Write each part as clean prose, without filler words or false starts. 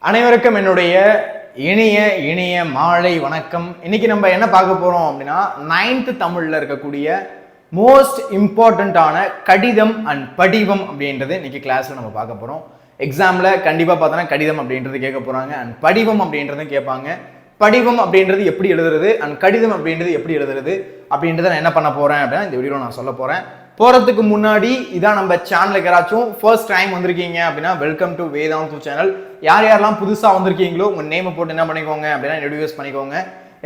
அனைவருக்கும் என்னுடைய இனிய இனிய மாலை வணக்கம். இன்னைக்கு நம்ம என்ன பார்க்க போறோம் அப்படின்னா 9th தமிழ்ல இருக்கக்கூடிய மோஸ்ட் இம்பார்ட்டன்டான கடிதம் அண்ட் படிவம் அப்படின்றது இன்னைக்கு கிளாஸ்ல நம்ம பார்க்க போறோம். எக்ஸாம்ல கண்டிப்பா பார்த்தோன்னா கடிதம் அப்படின்றது கேட்க போறாங்க அண்ட் படிவம் அப்படின்றது கேட்பாங்க. படிவம் அப்படின்றது எப்படி எழுதுறது அண்ட் கடிதம் அப்படின்றது எப்படி எழுதுறது அப்படின்றத நான் என்ன பண்ண போறேன் அப்படின்னா இந்த வீடியோவில் நான் சொல்ல போறேன். போறதுக்கு முன்னாடி இதான் நம்ம சேனலுக்கு யாராச்சும் ஃபர்ஸ்ட் டைம் வந்திருக்கீங்க அப்படின்னா வெல்கம் டு வேதாந்து சேனல். யாரெல்லாம் புதுசாக வந்திருக்கீங்களோ உங்கள் நேமை போட்டு என்ன பண்ணிக்கோங்க அப்படின்னா இன்ட்ரோடியூஸ் பண்ணிக்கோங்க.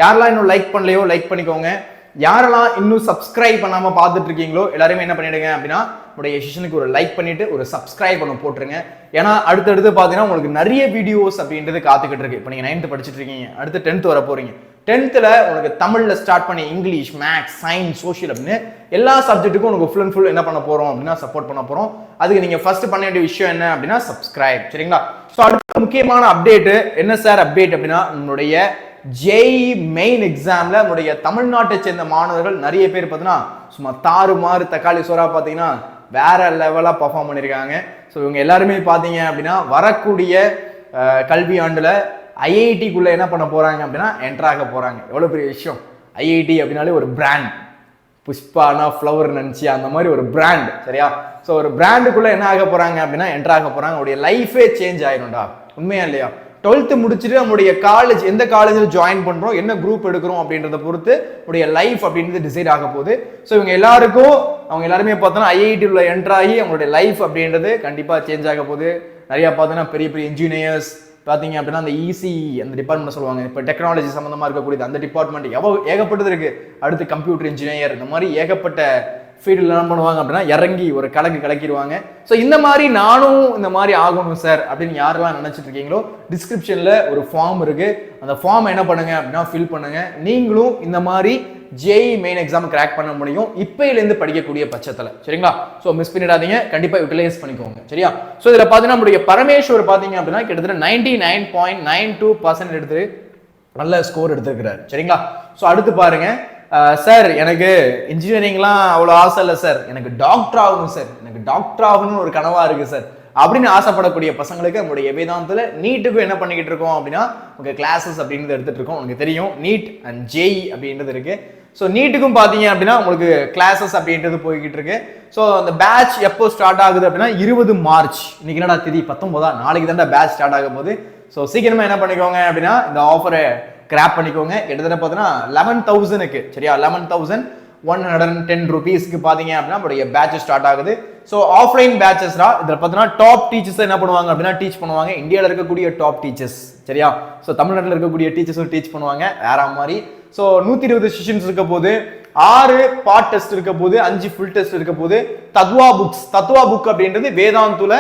யாரெல்லாம் இன்னும் லைக் பண்ணலையோ லைக் பண்ணிக்கோங்க. யாரெல்லாம் இன்னும் சப்ஸ்கிரைப் பண்ணாமல் பார்த்துட்டு இருக்கீங்களோ எல்லாருமே என்ன பண்ணிடுங்க அப்படின்னா உங்களுடைய செஷனுக்கு ஒரு லைக் பண்ணிட்டு ஒரு சப்ஸ்கிரைப் பண்ண போட்டுருங்க. ஏன்னா அடுத்தடுத்து பார்த்தீங்கன்னா உங்களுக்கு நிறைய வீடியோஸ் அப்படின்றது காத்துக்கிட்டு இருக்கு. இப்போ நீங்கள் 9th படிச்சுட்டு இருக்கீங்க, அடுத்து 10th வர போறீங்க. 10th உங்களுக்கு தமிழ்ல ஸ்டார்ட் பண்ணி இங்கிலீஷ், மேக்ஸ், சயின்ஸ், சோஷியல் அப்படின்னு எல்லா சப்ஜெக்ட்டுக்கும் உங்களுக்கு ஃபுல் அண்ட் ஃபுல் என்ன பண்ண போறோம் அப்படின்னா சப்போர்ட் பண்ண போறோம். அதுக்கு நீங்க ஃபர்ஸ்ட் பண்ண வேண்டிய விஷயம் என்ன அப்படின்னா சப்ஸ்கிரைப். சரிங்களா? ஸோ அடுத்த முக்கியமான அப்டேட் என்ன சார் அப்டேட் அப்படின்னா நம்மளுடைய ஜேஇ மெயின் எக்ஸாம்ல நம்முடைய தமிழ்நாட்டை சேர்ந்த மாணவர்கள் நிறைய பேர் பார்த்தீங்கன்னா சும்மா தாறுமாறு தக்காளி சோறா பார்த்தீங்கன்னா வேற லெவலா பர்ஃபார்ம் பண்ணியிருக்காங்க. ஸோ இவங்க எல்லாருமே பார்த்தீங்க அப்படின்னா வரக்கூடிய கல்வி ஆண்டுல ஐஐடிக்குள்ள என்ன பண்ண போறாங்க அப்படின்னா என்டர் ஆக போறாங்க. எவ்வளவு பெரிய விஷயம்! ஐஐடி அப்படின்னாலே ஒரு பிராண்ட், புஷ்பானா ஃப்ளவர் நினைச்சு அந்த மாதிரி ஒரு பிராண்ட். சரியா? ஸோ ஒரு பிராண்டுக்குள்ள என்ன ஆக போறாங்க அப்படின்னா என்டர் ஆக போறாங்க. அவருடைய லைஃபே சேஞ்ச் ஆயிரும்டா. உண்மையா இல்லையா? 12th முடிச்சுட்டு நம்மளுடைய காலேஜ் எந்த காலேஜில் ஜாயின் பண்றோம், என்ன குரூப் எடுக்கிறோம் அப்படின்றத பொறுத்து உடைய லைஃப் அப்படின்றது டிசைட் ஆக போகுது. ஸோ இவங்க எல்லாருக்கும் அவங்க எல்லாருமே பார்த்தோன்னா ஐஐடி உள்ள என்டர் ஆகி அவங்களுடைய லைஃப் அப்படின்றது கண்டிப்பா சேஞ்ச் ஆக போகுது. நிறைய பார்த்தோன்னா பெரிய பெரிய இன்ஜினியர்ஸ் பார்த்தீங்க அப்படின்னா அந்த இசி அந்த டிபார்ட்மெண்ட் சொல்லுவாங்க. இப்போ டெக்னாலஜி சம்மந்தமாக இருக்கக்கூடிய அந்த டிபார்ட்மெண்ட் ஏகப்பட்டது இருக்கு. அடுத்து கம்ப்யூட்டர் இன்ஜினியர், இந்த மாதிரி ஏகப்பட்ட ஃபீல்டில் என்ன பண்ணுவாங்க அப்படின்னா இறங்கி ஒரு கலக்கிடுவாங்க. ஸோ இந்த மாதிரி நானும் இந்த மாதிரி ஆகணும் சார் அப்படின்னு யாரெல்லாம் நினைச்சிட்டு இருக்கீங்களோ டிஸ்கிரிப்ஷன்ல ஒரு ஃபார்ம் இருக்கு. அந்த ஃபார்ம் என்ன பண்ணுங்க அப்படின்னா ஃபில் பண்ணுங்க. நீங்களும் இந்த மாதிரி ஜேஇ மெயின் எக்ஸாம் கிராக் பண்ண முடியும் இப்பையிலேருந்து படிக்கக்கூடிய பட்சத்தில். சரிங்களா? ஸோ மிஸ் பண்ணிடாதீங்க, கண்டிப்பாக யூட்டிலைஸ் பண்ணிக்கோங்க. சரியா? ஸோ இதில் பார்த்தீங்கன்னா நம்மளுடைய பரமேஸ்வர் பார்த்தீங்க அப்படின்னா கிட்டத்தட்ட 99.92% எடுத்து நல்ல ஸ்கோர் எடுத்துருக்கிறார். சரிங்களா? ஸோ அடுத்து பாருங்க, சார் எனக்கு இன்ஜினியரிங்லாம் அவ்வளோ ஆசை இல்லை சார், எனக்கு டாக்டர் ஆகணும் சார், எனக்கு டாக்டர் ஆகணும்னு ஒரு கனவா இருக்கு சார் அப்படின்னு ஆசைப்படக்கூடிய பசங்களுக்கு நம்மளுடைய வேதாந்தத்தில் நீட்டுக்கும் என்ன பண்ணிக்கிட்டு இருக்கோம் அப்படின்னா உங்க கிளாஸஸ் அப்படின்றது எடுத்துட்டு இருக்கோம். உங்களுக்கு தெரியும் நீட் அண்ட் ஜேஇ அப்படின்றது இருக்கு. ஸோ நீட்டுக்கும் பார்த்தீங்க அப்படின்னா உங்களுக்கு கிளாஸஸ் அப்படின்றது போய்கிட்டு இருக்கு. ஸோ அந்த பேட்ச் எப்போ ஸ்டார்ட் ஆகுது அப்படின்னா 20 மார்ச். இன்னைக்கு என்னடா தேதி 19, நாளைக்கு தான் பேட்ச் ஸ்டார்ட் ஆகும் போது. ஸோ சீக்கிரமா என்ன பண்ணிக்கோங்க அப்படின்னா இந்த ஆஃபரை கிராப் பண்ணிக்கோங்க. கிட்டத்தட்ட பார்த்தீங்கன்னா 11,000க்கு, சரியா, 11,110 rupeesக்கு பார்த்தீங்க அப்படின்னா நம்மளுடைய பேட்ச் ஸ்டார்ட் ஆகுது. ஸோ ஆஃப்லைன் பேட்சஸ்ரா இதில் பார்த்தீங்கன்னா டாப் டீச்சர்ஸ் என்ன பண்ணுவாங்க அப்படின்னா டீச் பண்ணுவாங்க. இந்தியாவில் இருக்கக்கூடிய டாப் டீச்சர்ஸ், சரியா? ஸோ தமிழ்நாட்டில் இருக்கக்கூடிய டீச்சர்ஸும் டீச் பண்ணுவாங்க வேற மாதிரி. ஸோ 120 செஷன்ஸ் இருக்க போது, 6 பார்ட் டெஸ்ட் இருக்க போது, 5 ஃபுல் டெஸ்ட் இருக்க போது. தத்வா புக் அப்படின்றது வேதாந்துல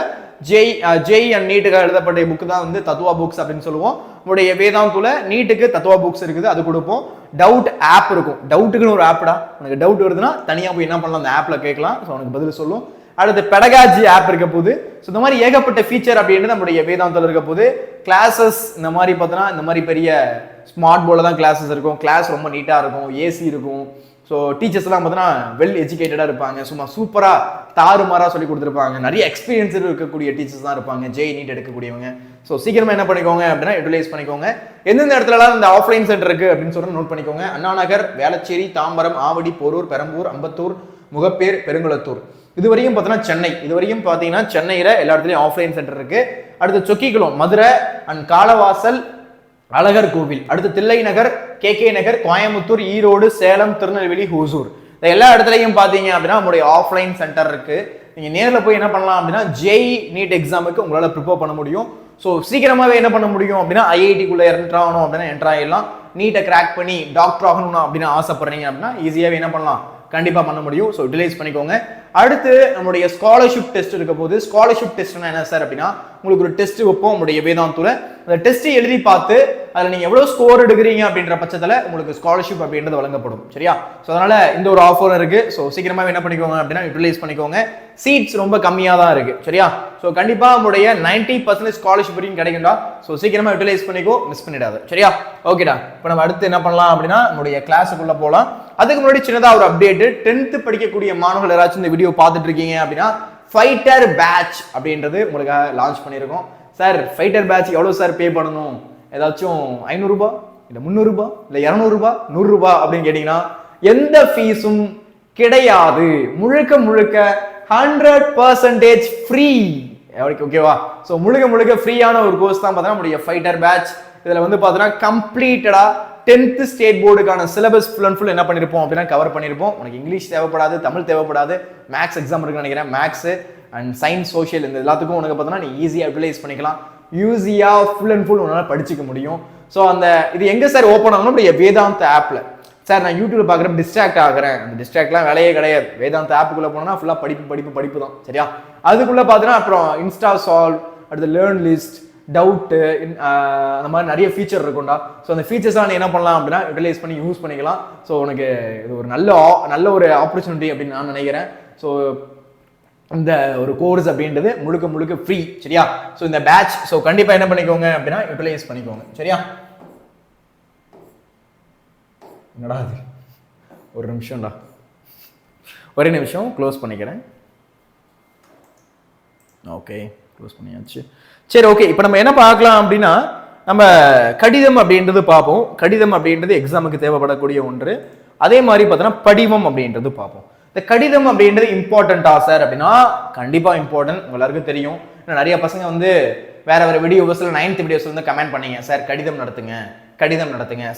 ஜேஇ அண்ட் நீட்டுக்கு எழுதப்பட்ட புக் தான் வந்து தத்வா புக்ஸ் அப்படின்னு சொல்லுவோம். உங்களுடைய வேதாந்துல நீட்டுக்கு தத்வா புக்ஸ் இருக்குது, அது கொடுப்போம். டவுட் ஆப் இருக்கும். டவுட்டுக்குன்னு ஒரு ஆப்டா, உனக்கு டவுட் வருதுன்னா தனியா போய் என்ன பண்ணலாம், அந்த ஆப்ல கேட்கலாம். ஸோ உனக்கு பதில் சொல்லும். அடுத்து பெடகாஜி ஆப் இருக்க போது. ஸோ இந்த மாதிரி ஏகப்பட்ட ஃபீச்சர் அப்படின்றது நம்மளுடைய வேதாந்தத்தில் இருக்க போது. கிளாஸஸ் இந்த மாதிரி பார்த்தோன்னா இந்த மாதிரி பெரிய ஸ்மார்ட் போர்டில் தான் கிளாஸஸ் இருக்கும். கிளாஸ் ரொம்ப நீட்டாக இருக்கும், ஏசி இருக்கும். ஸோ டீச்சர்ஸ்லாம் பார்த்தீங்கன்னா வெல் எஜுகேட்டடாக இருப்பாங்க. சும்மா சூப்பராக தாறுமாறாக சொல்லி கொடுத்துருப்பாங்க. நிறைய எக்ஸ்பீரியன்ஸ் இருக்கக்கூடிய டீச்சர்ஸ் தான் இருப்பாங்க ஜேஇ நீட் எடுக்கக்கூடியவங்க. ஸோ சீக்கிரமாக என்ன பண்ணிக்கோங்க அப்படின்னா யூட்டிலைஸ் பண்ணிக்கோங்க. எந்தெந்த இடத்துலலாம் இந்த ஆஃப்லைன் சென்டர் இருக்குது அப்படின்னு சொல்லிட்டு நோட் பண்ணிக்கோங்க. அண்ணா நகர், வேளச்சேரி, தாம்பரம், ஆவடி, போரூர், பெரம்பூர், அம்பத்தூர், முகப்பேர், பெருங்குளத்தூர். இது வரையும் பார்த்தீங்கன்னா சென்னை, இது வரையும் பார்த்தீங்கன்னா சென்னையில் எல்லா இடத்துலையும் ஆஃப்லைன் சென்டர் இருக்கு. அடுத்து சொக்கிக்குளம், மதுரை அண்ட் காலவாசல், அழகர் கோவில், அடுத்து தில்லை நகர், கே நகர், கோயம்புத்தூர், ஈரோடு, சேலம், திருநெல்வேலி, ஹூசூர், எல்லா இடத்துலையும் பார்த்தீங்க அப்படின்னா நம்மளுடைய ஆஃப்லைன் சென்டர் இருக்கு. நீங்க நேரில் போய் என்ன பண்ணலாம் அப்படின்னா ஜேஇ நீட் எக்ஸாமுக்கு உங்களால் ப்ரிப்பேர் பண்ண முடியும். ஸோ சீக்கிரமாகவே என்ன பண்ண முடியும் அப்படின்னா ஐஐடிக்குள்ளே என்டர் ஆகணும் அப்படின்னா என்டர் ஆகிடலாம். நீட்டை கிராக் பண்ணி டாக்டர் ஆகணும் அப்படின்னு ஆசைப்படுறீங்க அப்படின்னா ஈஸியாகவே என்ன பண்ணலாம், கண்டிப்பா பண்ண முடியும். ஸோ யூட்டிலைஸ் பண்ணிக்கோங்க. அடுத்து நம்மளுடைய ஸ்காலர்ஷிப் டெஸ்ட் இருக்க போது. ஸ்காலர்ஷிப் டெஸ்ட்னா என்ன சார் அப்படின்னா உங்களுக்கு ஒரு டெஸ்ட் வைப்போம் நம்மளுடைய வேதாந்துல. அந்த டெஸ்ட் எழுதி பார்த்து அதில் நீங்க எவ்வளவு ஸ்கோர் எடுக்கிறீங்க அப்படின்ற பட்சத்தில் உங்களுக்கு ஸ்காலர்ஷிப் அப்படின்றது வழங்கப்படும். சரியா? ஸோ அதனால இந்த ஒரு ஆஃபர் இருக்கு. ஸோ சீக்கிரமா என்ன பண்ணிக்கோங்க அப்படின்னா யூட்டிலைஸ் பண்ணிக்கோங்க. சீட்ஸ் ரொம்ப கம்மியாக தான் இருக்கு. சரியா? ஸோ கண்டிப்பா நம்மளுடைய 90% ஸ்காலர்ஷிப் வரைக்கும் கிடைக்கும்டா. ஸோ சீக்கிரமா யூட்டிலைஸ் பண்ணிக்கோ, மிஸ் பண்ணிடாது. சரியா? ஓகேடா. இப்போ நம்ம அடுத்து என்ன பண்ணலாம் அப்படின்னா நம்மளுடைய கிளாஸுக்குள்ள போகலாம். அதுக்கு முன்னாடி சின்னதாக ஒரு அப்டேட். 10th படிக்கக்கூடிய மாணவர்கள் யாராச்சும் இந்த வீடியோ பார்த்துட்டு இருக்கீங்க அப்படின்னா ஃபைட்டர் பேட்ச் அப்படின்றது உங்களுக்கு லான்ச் பண்ணியிருக்கோம். சார் ஃபைட்டர் பேட்ச் எவ்வளவு சார் பே பண்ணணும், ஏதாச்சும் 500 ரூபாய் இல்ல 300 ரூபாய் இல்ல 200 ரூபாய் 100 ரூபாய் அப்படின்னு கேட்டீங்கன்னா எந்த ஃபீஸும் கிடையாது. முழுக்க முழுக்க 100% ஃப்ரீ. ஓகேவா? ஸோ முழுக்க முழுக்க ஃப்ரீயான ஒரு கோர்ஸ் தான் பார்த்தீங்கன்னா நம்முடைய ஃபைட்டர் பேட்ச். இதுல வந்து பார்த்தீங்கன்னா கம்ப்ளீட்டடா 10th ஸ்டேட் போர்டுக்கான சிலபஸ் ஃபுல் அண்ட் ஃபுல் என்ன பண்ணிருப்போம் அப்படின்னா கவர் பண்ணிருப்போம். உனக்கு இங்கிலீஷ் தேவைப்படாது, தமிழ் தேவைப்படாது, மேக்ஸ் எக்ஸாம் இருக்குன்னு நினைக்கிறேன். மேக்ஸ் அண்ட் சயின்ஸ், சோஷியல் இந்த எல்லாத்துக்கும் உனக்கு பார்த்தீங்கன்னா நீ ஈஸியாக யூட்டிலைஸ் பண்ணிக்கலாம். யூஸியாக ஃபுல் அண்ட் ஃபுல் உன்னால் படிச்சுக்க முடியும். ஸோ அந்த இது எங்கே சார் ஓப்பன் ஆகணும்? நம்முடைய வேதாந்த் ஆப்பில். சார் நான் யூடியூப்ல பார்க்குறேன் டிஸ்ட்ராக்ட் ஆகிறேன், அந்த டிஸ்ட்ராக்ட்லாம் வேலையே கிடையாது. வேதாந்த் ஆப்புக்குள்ளே போனோம்னா ஃபுல்லாக படிப்பு தான். சரியா? அதுக்குள்ளே பார்த்தீங்கன்னா அப்புறம் இன்ஸ்டா சால்வ், அடுத்து லேர்ன் லிஸ்ட், டவுட்டு, அந்த மாதிரி நிறைய ஃபீச்சர் இருக்கும்டா. ஸோ அந்த ஃபீச்சர்ஸ்லாம் நீ என்ன பண்ணலாம் அப்படின்னா யூட்டிலைஸ் பண்ணி யூஸ் பண்ணிக்கலாம். ஸோ உனக்கு இது ஒரு நல்ல ஒரு ஆப்பர்ச்சுனிட்டி அப்படின்னு நான் நினைக்கிறேன். ஸோ இந்த ஒரு கோர்ஸ் அப்படின்றது முழுக்க முழுக்க ஃப்ரீ. சரியா? ஸோ இந்த பேட்ச் ஸோ கண்டிப்பாக என்ன பண்ணிக்கோங்க அப்படின்னா யூட்டிலைஸ் பண்ணிக்கோங்க. சரியா? என்னடா அது, ஒரு நிமிஷம்டா, ஒரே நிமிஷம் க்ளோஸ் பண்ணிக்கிறேன். ஓகே, க்ளோஸ் பண்ணியாச்சு. சரி, ஓகே. இப்போ நம்ம என்ன பார்க்கலாம் அப்படின்னா நம்ம கடிதம் அப்படின்றது பார்ப்போம். கடிதம் அப்படின்றது எக்ஸாமுக்கு தேவைப்படக்கூடிய ஒன்று. அதே மாதிரி பார்த்தோன்னா படிவம் அப்படின்றது பார்ப்போம். இந்த கடிதம் அப்படின்றது இம்பார்ட்டண்டா சார் அப்படின்னா கண்டிப்பா இம்பார்ட்டன்ட். எல்லாருக்கும் தெரியும். நிறைய பசங்க வந்து வேற வீடியோஸ்ல 9th வீடியோஸ்ல வந்து கமெண்ட் பண்ணீங்க, சார் கடிதம் நடத்துங்க,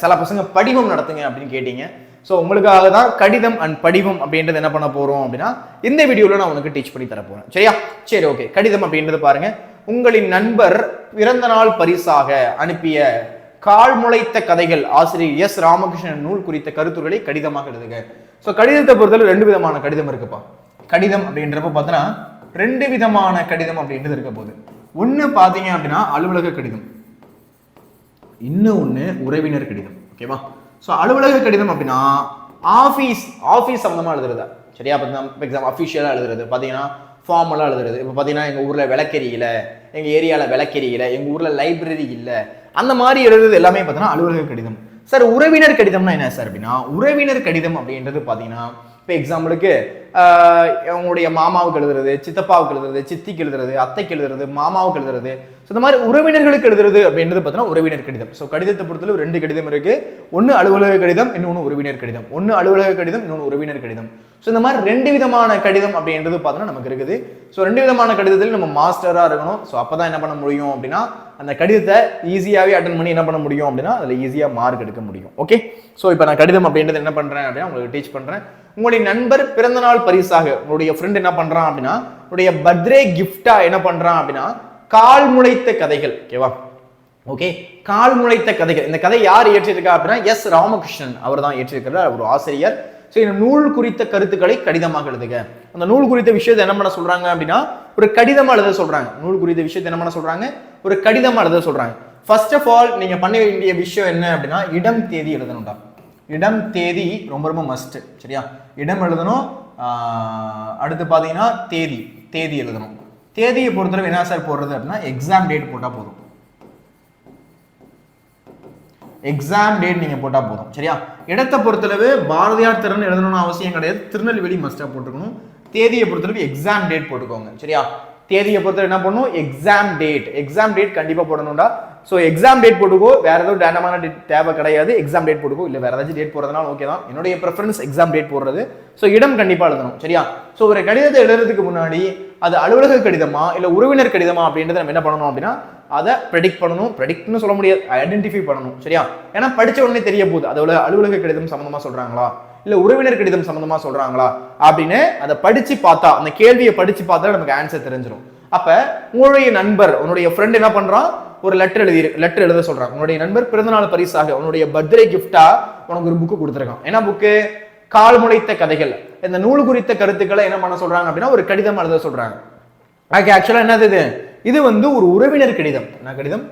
சில பசங்க படிவம் நடத்துங்க அப்படின்னு கேட்டீங்க. ஸோ உங்களுக்காக தான் கடிதம் அண்ட் படிவம் அப்படின்றது என்ன பண்ண போறோம் அப்படின்னா இந்த வீடியோல நான் உனக்கு டீச் பண்ணி தர போறேன். சரியா? சரி, ஓகே. கடிதம் அப்படின்றது பாருங்க, உங்களின் நண்பர் பிறந்த நாள் பரிசாக அனுப்பிய கால் முளைத்த கதைகள் ஆசிரியர் எஸ் ராமகிருஷ்ணன் நூல் குறித்த கருத்துக்களை கடிதமாக எழுதுக. ஸோ கடிதத்தை பொறுத்தவரை 2 விதமான கடிதம் இருக்குப்பா. கடிதம் அப்படின்றப்ப பார்த்தோன்னா 2 விதமான கடிதம் அப்படின்றது இருக்க போகுது. ஒன்று பார்த்தீங்க அப்படின்னா அலுவலக கடிதம், இன்னொன்று உறவினர் கடிதம். ஓகேவா? ஸோ அலுவலக கடிதம் அப்படின்னா ஆஃபீஸ் சம்மந்தமாக எழுதுறதா. சரியா? எக்ஸாம் அஃபிஷியலாக எழுதுறது பார்த்தீங்கன்னா ஃபார்மலாக எழுதுறது. இப்போ பார்த்தீங்கன்னா எங்கள் ஊரில் விளக்கெரியல, எங்கள் ஏரியாவில் விளக்கெரியல, எங்கள் ஊரில் லைப்ரரி இல்லை, அந்த மாதிரி எழுதுறது எல்லாமே பார்த்தீங்கன்னா அலுவலக கடிதம். சார் உறவினர் கடிதம்னா என்ன சார் அப்படின்னா உறவினர் கடிதம் அப்படின்றது பார்த்தீங்கன்னா இப்போ எக்ஸாம்பிளுக்கு உங்களுடைய மாமாவுக்கு எழுதுறது, சித்தப்பாவுக்கு எழுதுறது, சித்திக்கு எழுதுறது, அத்தைக்கு எழுதுறது, மாமாவுக்கு எழுதுறது. ஸோ இந்த மாதிரி உறவினர்களுக்கு எழுதுறது அப்படின்றது பார்த்தீங்கன்னா உறவினர் கடிதம். ஸோ கடிதத்தை பொறுத்தளவு 2 கடிதம் இருக்கு. ஒன்று அலுவலக கடிதம், இன்னொன்று உறவினர் கடிதம். ஒன்று அலுவலக கடிதம், இன்னொன்று உறவினர் கடிதம். ஸோ இந்த மாதிரி 2 விதமான கடிதம் அப்படின்றது பார்த்தீங்கன்னா நமக்கு இருக்குது. ஸோ 2 விதமான கடிதத்தில் நம்ம மாஸ்டராக இருக்கணும். ஸோ அப்போ தான் என்ன பண்ண முடியும் அப்படின்னா அந்த கடிதத்தை ஈஸியாகவே அட்டன் பண்ணி என்ன பண்ண முடியும் அப்படின்னா அதில் ஈஸியாக மார்க் எடுக்க முடியும். ஓகே? ஸோ இப்போ நான் கடிதம் அப்படின்றது என்ன பண்ணுறேன் அப்படின்னா உங்களுக்கு டீச் பண்ணுறேன். உங்களுடைய நண்பர் பிறந்தநாள் பரிசாக உங்களுடைய ஃப்ரெண்ட் என்ன பண்ணுறான் அப்படின்னா உங்களுடைய பர்த்டே கிஃப்டா என்ன பண்ணுறான் அப்படின்னா கால் முளைத்த கதைகள். ஓகேவா? ஓகே, கால் முளைத்த கதைகள். இந்த கதை யார் இயற்றியிருக்கா அப்படின்னா எஸ் ராமகிருஷ்ணன் அவர் தான் இயற்றியிருக்கிறார், ஒரு ஆசிரியர். ஸோ இந்த நூல் குறித்த கருத்துக்களை கடிதமாக எழுதுக. அந்த நூல் குறித்த விஷயத்தை என்ன பண்ண சொல்றாங்க அப்படின்னா ஒரு கடிதமா எழுத சொல்றாங்க. நூல் குறித்த விஷயத்தை என்ன பண்ண சொல்றாங்க, ஒரு கடிதமா எழுத சொல்றாங்க. ஃபர்ஸ்ட் ஆஃப் ஆல் நீங்க பண்ண வேண்டிய விஷயம் என்ன அப்படின்னா இடம் தேதி எழுதணும்டா. இடம் தேதி ரொம்ப ரொம்ப மஸ்ட். சரியா? இடம் எழுதணும். அடுத்து பார்த்தீங்கன்னா தேதி எழுதணும். தேதியை பொறுத்தவரை என்ன சார் போடுறது அப்படின்னா எக்ஸாம் டேட் போட்டா போதும். எக்ஸாம் டேட் நீங்க போட்டா போதும். சரியா? இடத்தை பொறுத்தளவு பாரதியார் திறன் எழுதணும்னு அவசியம் கிடையாது, திருநெல்வேலி மஸ்டா போட்டுக்கணும். தேதியை பொறுத்தளவு எக்ஸாம் டேட் போட்டுக்கோங்க. சரியா? தேதியை பொறுத்தவரை என்ன பண்ணணும், எக்ஸாம் டேட் கண்டிப்பா போடணும்டா. ஸோ எக்ஸாம் டேட் போட்டுக்கோ, வேற ஏதோ டேண்டமான டேட் தேவை கிடையாது. எக்ஸாம் டேட் போட்டுக்கோ, இல்லை வேற ஏதாச்சும் டேட் போடுறதுனால ஓகே தான். என்னுடைய ப்ரெஃபரன்ஸ் எக்ஸாம் டேட் போடுறது. ஸோ இடம் கண்டிப்பாக எழுதணும். சரியா? ஸோ ஒரு கடிதத்தை எழுதுறதுக்கு முன்னாடி அது அலுவலக கடிதமா இல்லை உறவினர் கடிதமா அப்படின்றத நம்ம என்ன பண்ணணும் அப்படின்னா அதை ப்ரெடிக்ட் பண்ணணும். ப்ரெடிக்ட்னு சொல்ல முடியாது, ஐடென்டிஃபை பண்ணணும். சரியா? ஏன்னா படிச்ச உடனே தெரிய போகுது அதோட அலுவலக கடிதம் சம்மந்தமா சொல்றாங்களா இல்லை உறவினர் கடிதம் சம்மந்தமா சொல்றாங்களா அப்படின்னு அதை படிச்சு பார்த்தா, அந்த கேள்வியை படிச்சு பார்த்தா நமக்கு ஆன்சர் தெரிஞ்சிடும். அப்ப உங்களுடைய நண்பர் உன்னுடைய ஃப்ரெண்ட் என்ன பண்றான், ஒரு லெட்டர் எழுத சொல்றாங்க. உன்னுடைய நண்பர் பிறந்தநாள் பரிசாக உன்னுடைய பர்த்டே கிஃப்டா உனக்கு ஒரு புக்கு கொடுத்துருக்கான். என்ன புக்கு? கால் முளைத்த கதைகள். இந்த நூல் குறித்த கருத்துக்களை என்ன பண்ண சொல்றாங்க அப்படின்னா ஒரு கடிதம் எழுத சொல்றாங்க. ஆக்சுவலா என்னது இது வந்து ஒரு உறவினர் கடிதம். என்ன கடிதம்?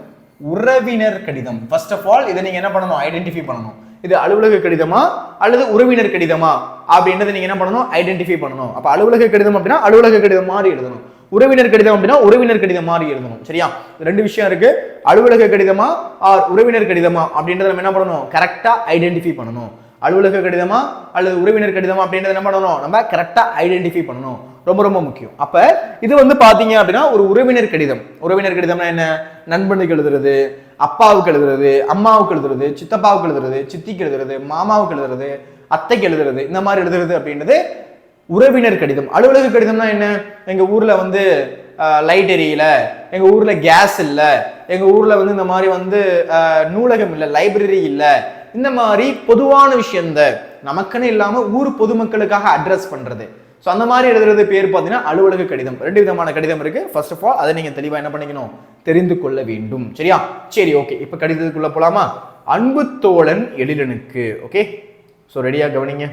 உறவினர் கடிதம். ஃபர்ஸ்ட் ஆஃப் ஆல் இதை நீங்க என்ன பண்ணணும், ஐடென்டிஃபை பண்ணணும். இது அலுவலக கடிதமா அல்லது உறவினர் கடிதமா அப்படின்றத நீங்க என்ன பண்ணணும், ஐடென்டிஃபை பண்ணணும். அப்ப அலுவலக கடிதம் அப்படின்னா அலுவலக கடிதம் மாதிரி எழுதணும், உறவினர் கடிதம் அப்படின்னா உறவினர் கடிதம் மாதிரி எழுதணும். சரியா? 2 விஷயம் இருக்கு. அலுவலக கடிதமா ஆர் உறவினர் கடிதமா அப்படின்றத நம்ம என்ன பண்ணணும், கரெக்டா ஐடென்டிஃபை பண்ணணும். அலுவலக கடிதமா அல்லது உறவினர் கடிதமா அப்படின்றத என்ன பண்ணணும், நம்ம கரெக்டா ஐடென்டிஃபை பண்ணணும். ரொம்ப ரொம்ப முக்கியம். அப்ப இது வந்து பாத்தீங்க அப்படின்னா ஒரு உறவினர் கடிதம். உறவினர் கடிதம்னா என்ன? நண்பனுக்கு எழுதுறது, அப்பாவுக்கு எழுதுறது, அம்மாவுக்கு எழுதுறது, சித்தப்பாவுக்கு எழுதுறது, சித்திக்கு எழுதுறது, மாமாவுக்கு எழுதுறது, அத்தைக்கு எழுதுறது, இந்த மாதிரி எழுதுறது அப்படின்றது உறவினர் கடிதம். அலுவலக கடிதம்னா என்ன? எங்க ஊர்ல வந்து லைட் எரியல, எங்க ஊர்ல கேஸ் இல்ல, எங்க ஊர்ல வந்து இந்த மாதிரி வந்து நூலகம் இல்ல, லைப்ரரி இல்ல, இந்த மாதிரி பொதுவான விஷயம் நமக்குன்னு இல்லாம ஊர் பொதுமக்களுக்காக அட்ரஸ் பண்றது. ஸோ அந்த மாதிரி எழுதுறது பேர் பார்த்தீங்கன்னா அலுவலக கடிதம். 2 விதமான கடிதம் இருக்கு. ஃபர்ஸ்ட் ஆஃப் ஆல் அதை நீங்க தெளிவா என்ன பண்ணிக்கணும்? தெரிந்து கொள்ள வேண்டும். சரியா? சரி, ஓகே. இப்ப கடிதத்துக்குள்ள போலாமா? அன்பு தோழன் எழிலனுக்கு. ஓகே, ஸோ ரெடியா? கவனிங்க.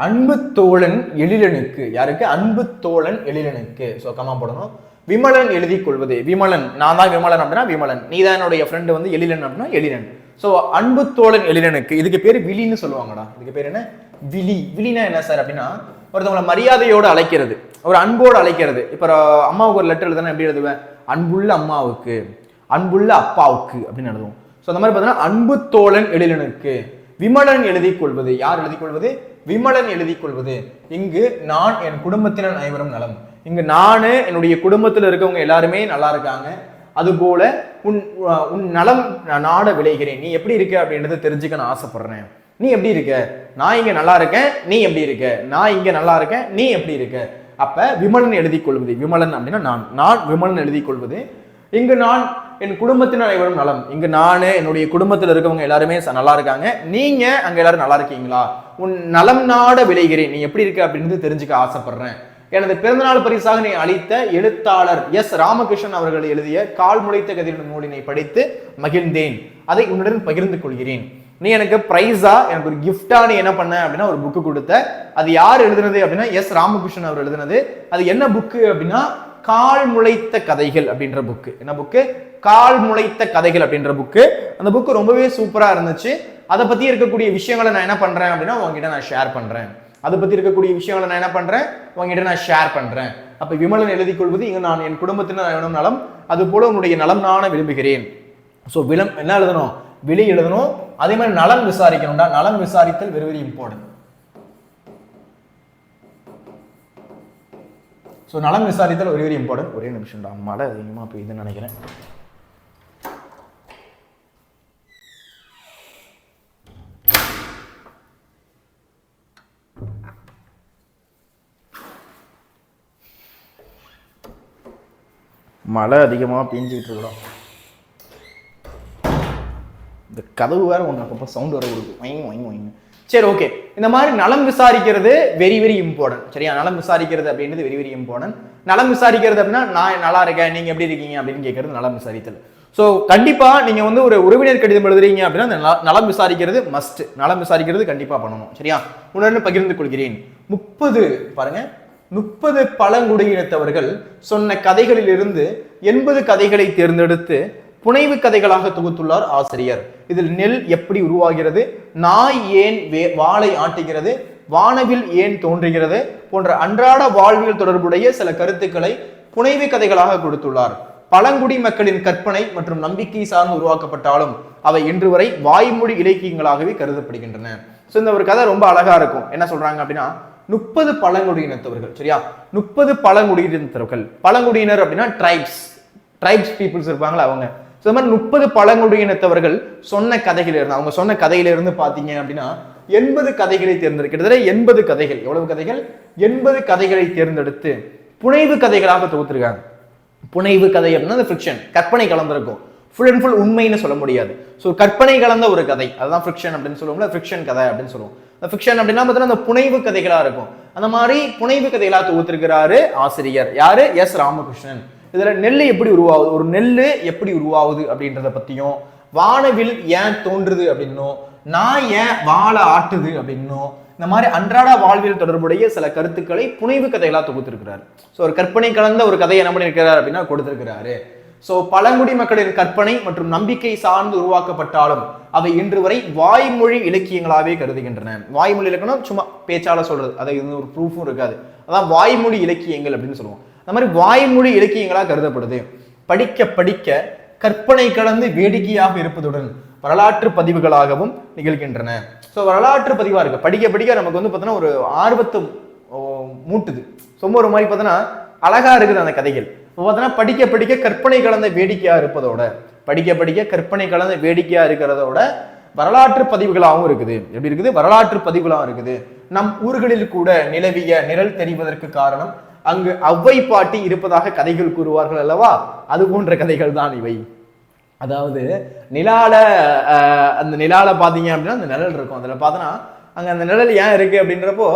அன்பு தோழன் எழிலனுக்கு. யாருக்கு? அன்பு தோழன் எழிலனுக்கு. ஸோ கமா போடணும். விமலன் எழுதி கொள்வது. விமலன், நான் தான் விமலன் அப்படின்னா விமலன், நீ தான் என்னுடைய ஃப்ரெண்டு வந்து எழிலன் அப்படின்னா எழிலன். ஸோ அன்பு தோழன் எழிலனுக்கு. இதுக்கு பேர் விழின்னு சொல்லுவாங்கடா. இதுக்கு பேர் என்ன? விழி. விழினா என்ன சார் அப்படின்னா ஒருத்தவங்களை மரியாதையோடு அழைக்கிறது, ஒரு அன்போடு அழைக்கிறது. இப்போ அம்மாவுக்கு ஒரு லெட்டர் எழுதுனா எப்படி எழுதுவேன்? அன்புள்ள அம்மாவுக்கு, அன்புள்ள அப்பாவுக்கு அப்படின்னு எழுதுவோம். ஸோ அந்த மாதிரி பார்த்தீங்கன்னா அன்பு தோழன் எழிலனுக்கு. விமலன் எழுதி கொள்வது. யார் எழுதி கொள்வது? விமலன் எழுதி கொள்வது. இங்கு நான் என் குடும்பத்தினர் அனைவரும் நலம். இங்கு நானு என்னுடைய குடும்பத்தில் இருக்கவங்க எல்லாருமே நல்லா இருக்காங்க. அதுபோல உன் நலம் நாட விளைகிறேன். நீ எப்படி இருக்க அப்படின்றத தெரிஞ்சுக்க நான் ஆசைப்படுறேன். நீ எப்படி இருக்க? நான் இங்க நல்லா இருக்கேன், நீ எப்படி இருக்க? நான் இங்க நல்லா இருக்கேன், நீ எப்படி இருக்க? அப்ப விமலன் எழுதி கொள்வது. விமலன் அப்படின்னா நான் விமலன் எழுதி கொள்வது. இங்கு நான் என் குடும்பத்தினர் அனைவரும் நலம். இங்கு நானு என்னுடைய குடும்பத்தில் இருக்கவங்க எல்லாருமே நல்லா இருக்காங்க. நீங்க அங்க எல்லாரும் நல்லா இருக்கீங்களா? உன் நலம் நாட விளைகிறேன். நீ எப்படி இருக்க அப்படின்னு தெரிஞ்சுக்க ஆசைப்படுறேன். எனது பிறந்தநாள் பரிசாக நீ அளித்த எழுத்தாளர் எஸ் ராமகிருஷ்ணன் அவர்கள் எழுதிய கால் முளைத்த கதிரின் நூலினை படித்து மகிழ்ந்தேன். அதை உன்னுடன் பகிர்ந்து கொள்கிறேன். நீ எனக்கு பிரைஸா, எனக்கு ஒரு கிஃப்டா நீ என்ன பண்ண அப்படின்னா ஒரு புக்கு கொடுத்த. அது யார் எழுதுனது அப்படின்னா எஸ் ராமகிருஷ்ணன் அவர் எழுதுனது. அது என்ன புக்கு அப்படின்னா கால் முளைத்த கதைகள் அப்படின்ற புக்கு. என்ன புக்கு? கால் முளைத்த கதைகள் அப்படின்ற புக்கு. அந்த புக்கு ரொம்பவே சூப்பரா இருந்துச்சு. அதை பத்தி இருக்கக்கூடிய விஷயங்களை நான் என்ன பண்றேன் அப்படின்னா உங்ககிட்ட நான் ஷேர் பண்றேன். அதை பத்தி இருக்கக்கூடிய விஷயங்களை நான் என்ன பண்றேன்? உங்ககிட்ட நான் ஷேர் பண்றேன். அப்ப விமலன் எழுதி கொள்வது. இங்க நான் என் குடும்பத்தினர் நலம், அது போல உன்னுடைய நலம் நான விரும்புகிறேன். ஸோ என்ன எழுதணும்? விழி எழுதணும். அதே மாதிரி நலம் விசாரிக்கணும்டா. நலம் விசாரித்தல் வெரி வெரி இம்பார்ட்டன்ட். ஸோ நலம் விசாரித்தல் வெரி வெரி இம்பார்ட்டன்ட். ஒரே நிமிஷம்டா, மழை அதிகமாக பெய்யுதுன்னு நினைக்கிறேன். மழை அதிகமாக பெஞ்சிக்கிட்டு இருக்கிறோம். இந்த கதவு வேற ஒன்று அப்பப்போ சவுண்ட் வர கொடுக்கும். வைங்க. சரி, ஓகே. இந்த மாதிரி நலம் விசாரிக்கிறது வெரி வெரி இம்பார்ட்டன்ட். சரியா? நலம் விசாரிக்கிறது அப்படின்றது வெரி வெரி இம்பார்ட்டன்ட். நலம் விசாரிக்கிறது அப்படின்னா நான் நல்லா இருக்கேன், நீங்க எப்படி இருக்கீங்க அப்படின்னு கேட்கறது நலம் விசாரித்தல். ஸோ கண்டிப்பா நீங்க வந்து ஒரு உறவினர் கடிதம் எழுதுறீங்க அப்படின்னா நலம் விசாரிக்கிறது மஸ்ட். நலம் விசாரிக்கிறது கண்டிப்பா பண்ணணும். சரியா? உடனே பகிர்ந்து கொள்கிறேன். 30 பாருங்க, 30 பழங்குடியினத்தவர்கள் சொன்ன கதைகளில் இருந்து 80 கதைகளை தேர்ந்தெடுத்து புனைவு கதைகளாக தொகுத்துள்ளார் ஆசிரியர். இதில் நெல் எப்படி உருவாகிறது, நாய் ஏன் வாளை ஆட்டுகிறது, வானவில் ஏன் தோன்றுகிறது போன்ற அன்றாட வாழ்வியல் தொடர்புடைய சில கருத்துக்களை புனைவு கதைகளாக கொடுத்துள்ளார். பழங்குடி மக்களின் கற்பனை மற்றும் நம்பிக்கை சார்ந்து உருவாக்கப்பட்டாலும் அவை இன்று வரை வாய்மொழி இலக்கியங்களாகவே கருதப்படுகின்றன. ஸோ இந்த ஒரு கதை ரொம்ப அழகா இருக்கும். என்ன சொல்றாங்க அப்படின்னா 30 பழங்குடியினத்தவர்கள். சரியா? 30 பழங்குடியினத்தவர்கள். பழங்குடியினர் அப்படின்னா ட்ரைப்ஸ் பீப்புள்ஸ் இருப்பாங்களா அவங்க. ஸோ இந்த மாதிரி 30 பழங்குடியினத்தவர்கள் சொன்ன கதைகளிலிருந்து, அவங்க சொன்ன கதையிலிருந்து பார்த்தீங்க அப்படின்னா 80 கதைகளை தேர்ந்தெடுக்கிறது. 80 கதைகள். எவ்வளவு கதைகள்? 80 கதைகளை தேர்ந்தெடுத்து புனைவு கதைகளாக தொகுத்திருக்காங்க. புனைவு கதை அப்படின்னா அந்த ஃபிக்ஷன், கற்பனை கலந்திருக்கும். ஃபுல் அண்ட் ஃபுல் உண்மைன்னு சொல்ல முடியாது. ஸோ கற்பனை கலந்த ஒரு கதை, அதுதான் ஃபிக்ஷன் அப்படின்னு சொல்லுவோம்ல, ஃபிக்ஷன் கதை அப்படின்னு சொல்லுவோம். ஃபிக்ஷன் அப்படின்னா பார்த்தீங்கன்னா அந்த புனைவு கதைகளா இருக்கும். அந்த மாதிரி புனைவு கதைகளா தொகுத்திருக்கிறாரு ஆசிரியர். யாரு? எஸ் ராமகிருஷ்ணன். இதுல நெல் எப்படி உருவாகுது, ஒரு நெல் எப்படி உருவாகுது அப்படின்றத பத்தியும், வானவில் ஏன் தோன்றுது அப்படின்னும், நான் ஏன் வாழை ஆட்டுது அப்படின்னும், இந்த மாதிரி அன்றாட வாழ்வியல் தொடர்புடைய சில கருத்துக்களை புனைவு கதைகளா தொகுத்திருக்கிறார். ஸோ ஒரு கற்பனை கலந்த ஒரு கதையை என்ன பண்ணியிருக்கிறார் அப்படின்னா கொடுத்திருக்கிறாரு. ஸோ பழங்குடி மக்களின் கற்பனை மற்றும் நம்பிக்கை சார்ந்து உருவாக்கப்பட்டாலும் அவை இன்று வரை வாய்மொழி இலக்கியங்களாகவே கருதுகின்றன. வாய்மொழி இலக்கணம் சும்மா பேச்சால சொல்றது, அது ஒரு ப்ரூஃபும் இருக்காது. அதான் வாய்மொழி இலக்கியங்கள் அப்படின்னு சொல்லுவோம். அந்த மாதிரி வாய்மொழி இலக்கியங்களா கருதப்படுது. படிக்க படிக்க கற்பனை கலந்து வேடிக்கையாக இருப்பதுடன் வரலாற்று பதிவுகளாகவும் நிகழ்கின்றன. ஸோ வரலாற்று பதிவா இருக்கு. படிக்க படிக்க நமக்கு வந்து பார்த்தீங்கன்னா ஒரு ஆர்வத்தை மூட்டுது. ரொம்ப ஒரு மாதிரி பார்த்தோன்னா அழகா இருக்குது அந்த கதைகள். இப்போ பார்த்தோன்னா படிக்க படிக்க கற்பனை கலந்த வேடிக்கையா இருப்பதோட, படிக்க படிக்க கற்பனை கலந்த வேடிக்கையா இருக்கிறதோட வரலாற்று பதிவுகளாகவும் இருக்குது. எப்படி இருக்குது? வரலாற்று பதிவுகளாகவும் இருக்குது. நம் ஊர்களில் கூட நிலவிய நிழல் தெரிவதற்கு காரணம் அங்கு அவ்வை பாட்டி இருப்பதாக கதைகள் கூறுவார்கள் அல்லவா, அது போன்ற கதைகள் தான் இவை. அதாவது நிலால அந்த நிலால பாத்தீங்க அப்படின்னா அந்த நிழல் இருக்கும். அதுல பார்த்தோன்னா அங்க அந்த நிழல் ஏன் இருக்கு அப்படின்றப்போ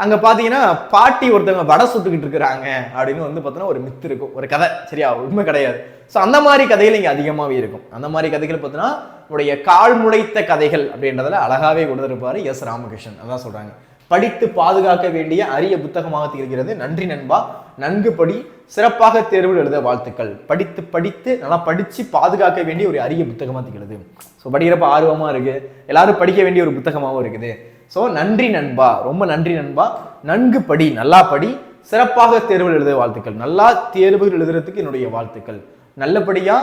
அங்க பாத்தீங்கன்னா பாட்டி ஒருத்தவங்க வடை சுட்டுக்கிட்டு இருக்கிறாங்க அப்படின்னு வந்து பார்த்தோன்னா ஒரு மித்து இருக்கும், ஒரு கதை. சரியா? உண்மை கிடையாது. ஸோ அந்த மாதிரி கதைகள் இங்கே அதிகமாகவே இருக்கும். அந்த மாதிரி கதைகள் பார்த்தோன்னா உடைய கால் முளைத்த கதைகள் அப்படின்றதுல அழகாவே கொடுத்துருப்பாரு எஸ் ராமகிருஷ்ணன். அதான் சொல்றாங்க, படித்து பாதுகாக்க வேண்டிய அரிய புத்தகமாக திகழ்கிறது. நன்றி நண்பா, நன்கு படி, சிறப்பாக தேர்வில் எழுத வாழ்த்துக்கள். படித்து படித்து நல்லா படிச்சு பாதுகாக்க வேண்டிய ஒரு அரிய புத்தகமாக திகழ்கிறது. ஸோ படிக்கிறப்ப ஆர்வமா இருக்கு, எல்லாரும் படிக்க வேண்டிய ஒரு புத்தகமாகவும் இருக்குது. ஸோ நன்றி நண்பா, ரொம்ப நன்றி நண்பா. நன்கு படி, நல்லா படி, சிறப்பாக தேர்வில் எழுத வாழ்த்துக்கள். நல்லா தேர்வுகள் எழுதுறதுக்கு என்னுடைய வாழ்த்துக்கள். நல்லபடியா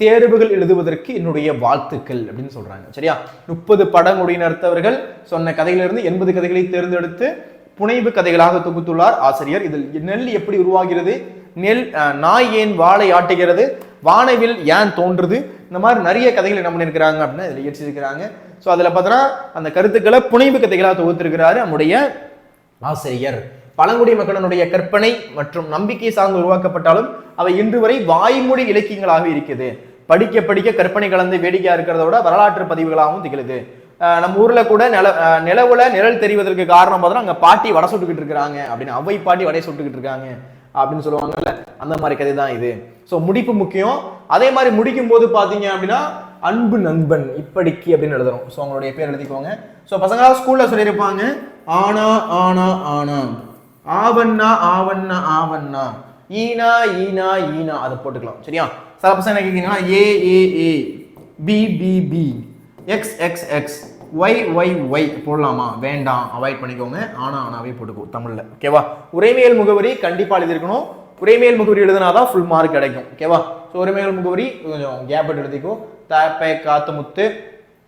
தேர்வுகள் எழுதுவதற்கு என்னுடைய வாழ்த்துக்கள் அப்படின்னு சொல்றாங்க. சரியா? 30 படங்குடி நடத்தவர்கள் சொன்ன கதையிலிருந்து 80 கதைகளை தேர்ந்தெடுத்து புனைவு கதைகளாக தொகுத்துள்ளார் ஆசிரியர். இதில் நெல் எப்படி உருவாகிறது, நெல் நாய் ஏன் வாழை ஆட்டுகிறது, வானவில் ஏன் தோன்றுது, இந்த மாதிரி நிறைய கதைகள் என்ன பண்ணியிருக்கிறாங்க அப்படின்னா இதில் இயற்றிருக்கிறாங்க. ஸோ அதில் பார்த்தோன்னா அந்த கருத்துக்களை புனைவு கதைகளாக தொகுத்திருக்கிறாரு நம்முடைய ஆசிரியர். பழங்குடி மக்களினுடைய கற்பனை மற்றும் நம்பிக்கை சார்ந்து உருவாக்கப்பட்டாலும் அவை இன்று வரை வாய்மொழி இலக்கியங்களாக இருக்குது. படிக்க படிக்க கற்பனை கலந்து வேடிக்கையா இருக்கிறத விட வரலாற்று பதிவுகளாகவும் திகழுது. நம்ம ஊர்ல கூட நிலவுல நிழல் தெரிவதற்கு காரணம் பார்த்தோன்னா அங்க பாட்டி வடை சுட்டுக்கிட்டு இருக்கிறாங்க அப்படின்னு, அவ்வை பாட்டி வடை சுட்டுக்கிட்டு இருக்காங்க அப்படின்னு சொல்லுவாங்கல்ல, அந்த மாதிரி கதை தான் இது. ஸோ முடிப்பு முக்கியம். அதே மாதிரி முடிக்கும் போது பாத்தீங்க அப்படின்னா அன்பு நண்பன் இப்படிக்கு அப்படின்னு எழுதுறோம். ஸோ அவங்களுடைய பேர் எழுதிக்கோங்க. ஸோ பசங்க ஸ்கூல்ல சொல்லியிருப்பாங்க ஆனா ஆனா ஆனா, ஆவண்ணா ஆவண்ணா ஆவண்ணா, ஈனா ஈனா ஈனா, அதை போட்டுக்கலாம். சரியா? சில பசங்க என்ன கேட்குறீங்கன்னா A A A, B B B, X X X, Y Y Y போடலாமா? வேண்டாம், அவாய்ட் பண்ணிக்கோங்க. ஆனா ஆனாவே போட்டுக்கோ தமிழ்ல. ஓகேவா? உரைமையல் முகவரி கண்டிப்பா எழுதிருக்கணும். உரைமையல் முகவரி எழுதினாதான் ஃபுல் மார்க் கிடைக்கும். ஓகேவா? ஸோ உரைமையல் முகவரி கொஞ்சம் கேப் எழுதிக்கோ. தாப்பை காத்தமுத்து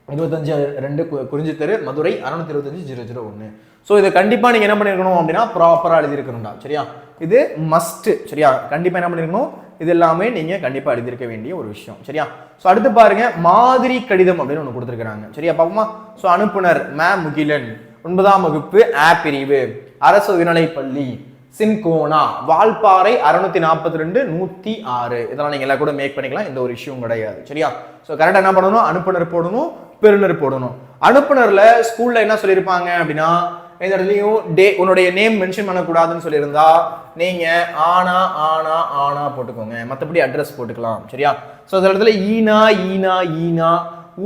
25-2 குறிஞ்சி தெரு மதுரை 625-001. ஸோ இதை கண்டிப்பா நீங்க என்ன பண்ணிருக்கணும் அப்படின்னா ப்ராப்பரா எழுதியிருக்கணும்டா. சரியா? இது மஸ்ட். சரியா? கண்டிப்பா என்ன பண்ணிருக்கணும், இது எல்லாமே நீங்க கண்டிப்பா எழுதியிருக்க வேண்டிய ஒரு விஷயம். சரியா? ஸோ அடுத்து பாருங்க, மாதிரி கடிதம் அப்படின்னு ஒன்று கொடுத்துருக்காங்க. சரியா பாப்போமா? ஸோ அனுப்புனர் மே முகிலன், 9ஆம் வகுப்பு ஆ பிரிவு, அரசு உயர்நிலைப்பள்ளி, சின்கோனா, வால்பாறை 642 106. இதெல்லாம் நீங்க எல்லாம் கூட மேக் பண்ணிக்கலாம், இந்த ஒரு இஷ்யூவும் கிடையாது. சரியா? ஸோ கரெக்டாக என்ன பண்ணணும், அனுப்புனர் போடணும், பெறுநர் போடணும். அனுப்புனர்ல ஸ்கூல்ல என்ன சொல்லியிருப்பாங்க அப்படின்னா இந்த இடத்துலையும் உன்னுடைய நேம் மென்ஷன் பண்ணக்கூடாதுன்னு சொல்லியிருந்தா நீங்க ஆனா ஆனா ஆனா போட்டுக்கோங்க, மற்றபடி அட்ரஸ் போட்டுக்கலாம். சரியா? ஸோ இந்த இடத்துல ஈனா ஈனா ஈனா,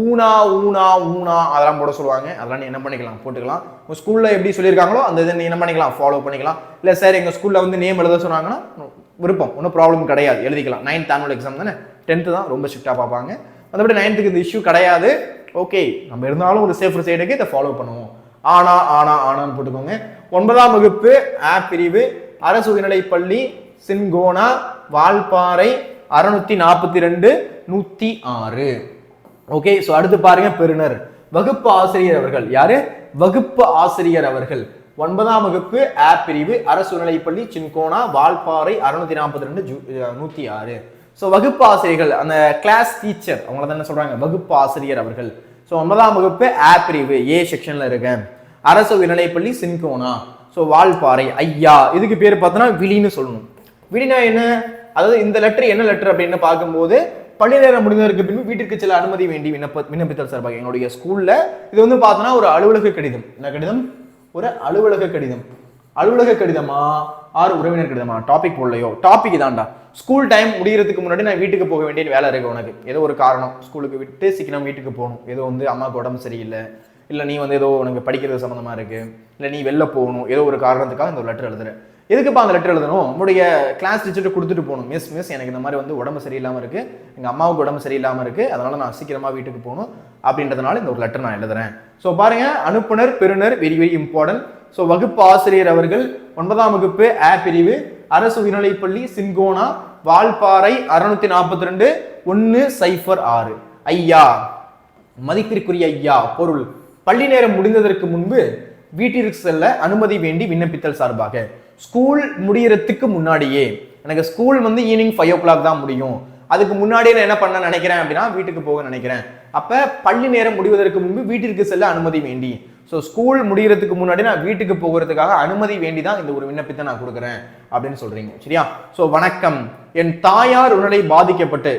ஊனா ஊனா ஊனா அதெல்லாம் போட சொல்லுவாங்க. அதெல்லாம் நீ என்ன பண்ணிக்கலாம், போட்டுக்கலாம். உங்க ஸ்கூல்ல எப்படி சொல்லியிருக்காங்களோ அந்த இதை நீ என்ன பண்ணிக்கலாம், ஃபாலோ பண்ணிக்கலாம். இல்லை சார் எங்க ஸ்கூல்ல வந்து நேம் எழுத சொன்னாங்கன்னா விருப்பம், ஒன்றும் ப்ராப்ளம் கிடையாது, எழுதிக்கலாம். 9th ஆனுவல் எக்ஸாம் தானே, 10th தான் ரொம்ப ஸ்ட்ரிக்டாக பார்ப்பாங்க. மற்றபடி 9th இந்த இஷ்யூ கிடையாது. ஓகே, நம்ம இருந்தாலும் ஒரு சேஃபர் சைடுக்கு இதை ஃபாலோ பண்ணுவோம். ஆனா ஆனா ஆனான்னு போட்டுக்கோங்க. 9ஆம் வகுப்பு ஆ பிரிவு, அரசு உயர்நிலைப்பள்ளி, சின்கோனா, வால்பாறை 642 106. ஓகே. ஸோ அடுத்து பாருங்க, பெறுநர் வகுப்பு ஆசிரியர் அவர்கள். யாரு? வகுப்பு ஆசிரியர் அவர்கள். 9ஆம் வகுப்பு ஆ பிரிவு, அரசு உயர்நிலைப்பள்ளி, சின்கோனா, வால்பாறை 642 106. ஸோ வகுப்பு ஆசிரியர்கள், அந்த கிளாஸ் டீச்சர் அவங்கள தானே சொல்றாங்க வகுப்பு ஆசிரியர் அவர்கள். ஸோ 9ஆம் வகுப்பு ஆ பிரிவு ஏ செக்ஷன்ல இருக்கேன், அரசு உயர்நிலைப்பள்ளி, சின்கோனா. ஸோ வால்பாறை ஐயா, இதுக்கு பேர் பார்த்தோன்னா விழின்னு சொல்லணும். விழினா என்ன? அதாவது இந்த லெட்டர் என்ன லெட்டர் அப்படின்னு பார்க்கும்போது பள்ளி நேரம் முடிந்ததற்கு பின்பு வீட்டிற்கு சில அனுமதி வேண்டி விண்ணப்பித்தல் சார்பாக எங்களுடைய ஸ்கூல்ல இது வந்து பார்த்தோன்னா ஒரு அலுவலக கடிதம். என்ன கடிதம்? ஒரு அலுவலக கடிதம். அலுவலக கடிதமா ஆறு உறவினர் கடிதமா? டாபிக் போடலையோ? டாபிக் தான்டா. ஸ்கூல் டைம் முடிகிறதுக்கு முன்னாடி நான் வீட்டுக்கு போக வேண்டிய வேலை இருக்கு உனக்கு, ஏதோ ஒரு காரணம் ஸ்கூலுக்கு விட்டு சீக்கிரம் வீட்டுக்கு போகணும், ஏதோ வந்து அம்மாவுக்கு உடம்பு சரியில்லை, இல்லை நீ வந்து ஏதோ உனக்கு படிக்கிறது சம்மந்தமாக இருக்கு, இல்லை நீ வெளில போகணும், ஏதோ ஒரு காரணத்துக்காக இந்த ஒரு லெட்டர் எழுதுறேன். எதுக்குப்பா அந்த லெட்டர் எழுதணும்? நம்முடைய கிளாஸ் டீச்சர்கிட்ட கொடுத்துட்டு போகணும். மிஸ் எனக்கு இந்த மாதிரி வந்து உடம்பு சரியில்லாமல் இருக்கு, எங்கள் அம்மாவுக்கு உடம்பு சரியில்லாமல் இருக்கு, அதனால நான் சீக்கிரமாக வீட்டுக்கு போகணும் அப்படின்றதுனால இந்த ஒரு லெட்டர் நான் எழுதுறேன். ஸோ பாருங்க, அனுப்புனர் பெறுநர் வெரி வெரி இம்பார்ட்டன்ட். ஸோ வகுப்பு ஆசிரியர் அவர்கள் 9ஆம் வகுப்பு ஆ பிரிவு, அரசு உயர்நிலைப்பள்ளி, சின்கோனா, வால்பாறை 642 106. ஐயா, மதிப்பிற்குரிய ஐயா. பொருள்: பள்ளி நேரம் முடிந்ததற்கு முன்பு வீட்டிற்கு செல்ல அனுமதி வேண்டி விண்ணப்பித்தல் சார்பாக. ஸ்கூல் முடியறதுக்கு முன்னாடியே, எனக்கு ஸ்கூல் வந்து ஈவினிங் 5 o'clock தான் முடியும், அதுக்கு முன்னாடியே நான் என்ன பண்ண நினைக்கிறேன் அப்படின்னா வீட்டுக்கு போக நினைக்கிறேன். அப்ப பள்ளி நேரம் முடிவதற்கு முன்பு வீட்டிற்கு செல்ல அனுமதி வேண்டி, ஸோ ஸ்கூல் முடிகிறதுக்கு முன்னாடி நான் வீட்டுக்கு போகிறதுக்காக அனுமதி வேண்டி தான் இந்த ஒரு விண்ணப்பத்தை நான் கொடுக்குறேன் அப்படின்னு சொல்றீங்க. சரியா? ஸோ வணக்கம், என் தாயார் உடல்நிலை பாதிக்கப்பட்டு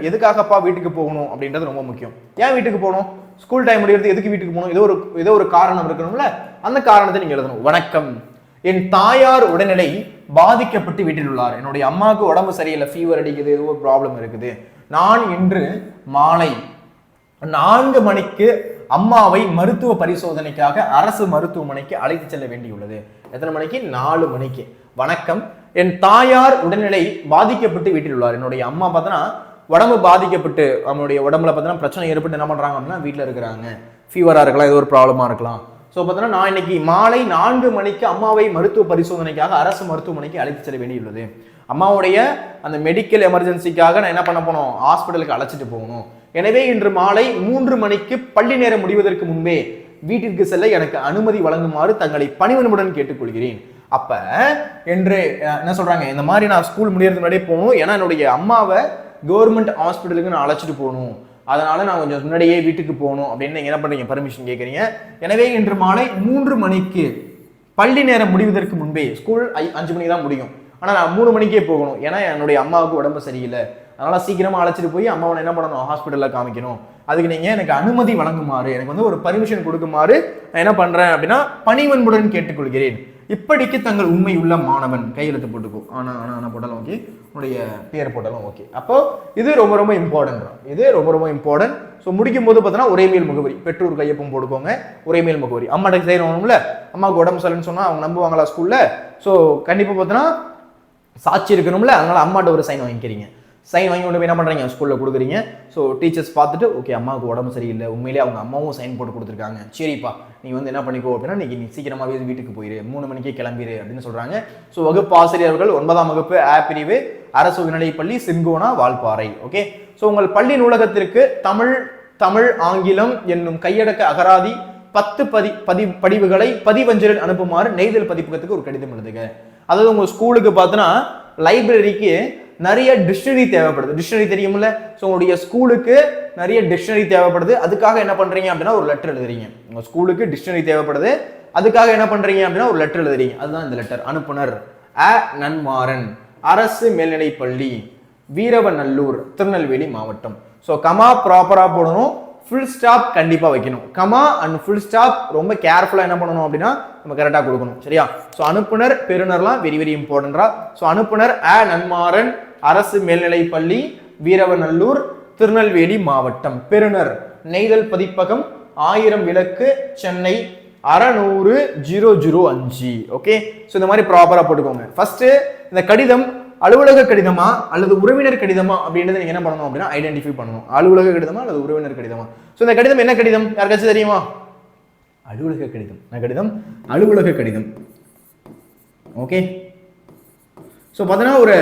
எதுக்காகப்பா வீட்டுக்கு போகணும் அப்படின்றது ரொம்ப முக்கியம். ஏன் வீட்டுக்கு போகணும்? ஸ்கூல் டைம் முடிகிறது எதுக்கு வீட்டுக்கு போகணும்? ஏதோ ஒரு காரணம் இருக்கணும்ல, அந்த காரணத்தை நீங்க எழுதணும். வணக்கம், என் தாயார் உடல்நிலை பாதிக்கப்பட்டு வீட்டில் உள்ளார். என்னுடைய அம்மாவுக்கு உடம்பு சரியில்லை, ஃபீவர் அடிக்குது, ஏதோ ஒரு ப்ராப்ளம் இருக்குது. நான் இன்று மாலை 4 மணிக்கு அம்மாவை மருத்துவ பரிசோதனைக்காக அரசு மருத்துவமனைக்கு அழைத்து செல்ல வேண்டியுள்ளது. எத்தனை மணிக்கு? 4 மணிக்கு. வணக்கம், என் தாயார் உடல்நிலை பாதிக்கப்பட்டு வீட்டில் உள்ளார். என்னுடைய அம்மா பார்த்தோன்னா உடம்பு பாதிக்கப்பட்டு, அவனுடைய உடம்புல பார்த்தோன்னா பிரச்சனை ஏற்பட்டு என்ன பண்றாங்க அப்படின்னா வீட்டில் இருக்கிறாங்க. ஃபீவரா இருக்கலாம், ஏதோ ஒரு ப்ராப்ளமா இருக்கலாம். ஸோ பார்த்தோன்னா நான் இன்னைக்கு மாலை 4 மணிக்கு அம்மாவை மருத்துவ பரிசோதனைக்காக அரசு மருத்துவமனைக்கு அழைத்து செல்ல வேண்டியுள்ளது. அம்மாவுடைய அந்த மெடிக்கல் எமர்ஜென்சிக்காக நான் என்ன பண்ண போனோம்? ஹாஸ்பிட்டலுக்கு அழைச்சிட்டு போகணும். எனவே இன்று மாலை 3 மணிக்கு பள்ளி நேரம் முடிவதற்கு முன்பே வீட்டிற்கு செல்ல எனக்கு அனுமதி வழங்குமாறு தங்களை பணிவன்புடன் கேட்டுக்கொள்கிறேன். அப்ப என்று என்ன சொல்றாங்க, இந்த மாதிரி நான் ஸ்கூல் முடியறதுக்கு முன்னாடியே போகணும், ஏன்னா என்னுடைய அம்மாவை கவர்மெண்ட் ஹாஸ்பிட்டலுக்கு நான் அழைச்சிட்டு போகணும், அதனால நான் கொஞ்சம் முன்னாடியே வீட்டுக்கு போகணும் அப்படின்னு நீங்க என்ன பண்றீங்க? பர்மிஷன் கேட்குறீங்க. எனவே இன்று மாலை 3 மணிக்கு பள்ளி நேரம் முடிவதற்கு முன்பே, ஸ்கூல் 5 மணிக்கு தான் முடியும், ஆனா நான் 3 மணிக்கே போகணும், ஏன்னா என்னுடைய அம்மாவுக்கு உடம்பு சரியில்லை, அதனால சீக்கிரமா அழைச்சிட்டு போய் அம்மாவை என்ன பண்ணணும்? ஹாஸ்பிட்டல்ல காமிக்கணும். அதுக்கு நீங்க எனக்கு அனுமதி வழங்குமாறு, எனக்கு வந்து ஒரு பர்மிஷன் கொடுக்குமாறு நான் என்ன பண்றேன் அப்படின்னா பணிவன்புடன் கேட்டுக்கொள்கிறேன். இப்படிக்கு தங்கள் உண்மை உள்ள மாணவன், கையெழுத்து போட்டுக்கோ, ஆனா போட்டாலும் ஓகே, உன்னுடைய பேர் போட்டாலும் ஓகே. அப்போ இது ரொம்ப ரொம்ப இம்பார்ட்டன்ட், இது ரொம்ப ரொம்ப இம்பார்ட்டன்ட். ஸோ முடிக்கும் போது பார்த்தோன்னா உரைமேல் முகவரி, பெற்றோர் கையொப்பம் போட்டுக்கோங்க, உரைமேல் முகவரி. அம்மாட்ட செய்யணும்ல, அம்மாவுக்கு உடம்பு சரின்னு சொன்னா அவங்க நம்புவாங்களா ஸ்கூல்ல? ஸோ கண்டிப்பா பார்த்தோன்னா சாட்சி இருக்கணும்ல, அதனால அம்மாட்ட ஒரு சைன் வாங்கிக்கிறீங்க. சைன் வாங்கி கொண்டு போய் என்ன பண்ணுறீங்க? ஸ்கூலில் கொடுக்குறீங்க. ஸோ டீச்சர்ஸ் பார்த்துட்டு ஓகே அம்மாவுக்கு உடம்பு சரியில்லை, உண்மையிலே அவங்க அம்மாவும் சைன் போட்டு கொடுத்துருக்காங்க, சரிப்பா நீ வந்து என்ன பண்ணிக்கோ அப்படின்னா நீ சீக்கிரமாகவே வீட்டுக்கு போயிரு, 3 மணிக்கே கிளம்பிடு அப்படின்னு சொல்கிறாங்க. ஸோ வகுப்பு ஆசிரியர்கள் 9ஆம் வகுப்பு ஆ பிரிவு அரசு உயர்நிலைப்பள்ளி சின்கோனா வால்பாறை. ஓகே, ஸோ உங்கள் பள்ளி நூலகத்திற்கு தமிழ் ஆங்கிலம் என்னும் கையடக்க அகராதி 10 படிவுகளை பதிவஞ்சலில் அனுப்புமாறு நெய்தல் பதிப்பகத்துக்கு ஒரு கடிதம் எழுதுக. அதாவது உங்கள் ஸ்கூலுக்கு பார்த்தோன்னா லைப்ரரிக்கு நிறைய டிக்ஷனரி தேவைப்படுது. டிக்ஷனரி தெரியுமில்ல? ஸோ உங்களுடைய ஸ்கூலுக்கு நிறைய டிக்ஷனரி தேவைப்படுது, அதுக்காக என்ன பண்றீங்க அப்படின்னா ஒரு லெட்டர் எழுதுறீங்க. உங்க ஸ்கூலுக்கு டிக்ஷனரி தேவைப்படுது, அதுக்காக என்ன பண்றீங்க அப்படின்னா ஒரு லெட்டர் எழுதுறீங்க. அதுதான் இந்த லெட்டர். அனுப்புனர் அ நன்மாறன், அரசு மேல்நிலைப்பள்ளி, வீரவநல்லூர், திருநெல்வேலி மாவட்டம். ஸோ கமா ப்ராப்பரா போடணும், ஃபுல் ஸ்டாப் கண்டிப்பா வைக்கணும். கமா அண்ட் ஃபுல் ஸ்டாப் ரொம்ப கேர்ஃபுல்லா என்ன பண்ணணும் அப்படின்னா நம்ம கரெக்டா கொடுக்கணும். சரியா? ஸோ அனுப்புனர் பெறுநர்லாம் வெரி வெரி இம்பார்ட்டன்டா. ஸோ அனுப்புனர் அ நன்மாறன், அரசு மேல்நிலைப்பள்ளி, வீரவநல்லூர், திருநெல்வேலி மாவட்டம். பெறுநர் நெய்தல் பதிப்பகம், 1000 விளக்கு, சென்னை 600-005. ஓகே, ஸோ இந்த மாதிரி ப்ராப்பரா போட்டுக்கோங்க. ஃபர்ஸ்ட் இந்த கடிதம் அலுவலக கடிதமா அல்லது உறவினர் கடிதமா அப்படின்றத நீங்க என்ன பண்ணணும் அப்படின்னா ஐடென்டிஃபை பண்ணணும். அலுவலக கடிதமா அல்லது உறவினர் கடிதமா? ஸோ இந்த கடிதம் என்ன கடிதம் யாருக்காச்சும் தெரியுமா? அலுவலக கடிதம். கடிதம் அலுவலக கடிதம். ஓகே, ஸோ பார்த்தீங்கன்னா ஒரு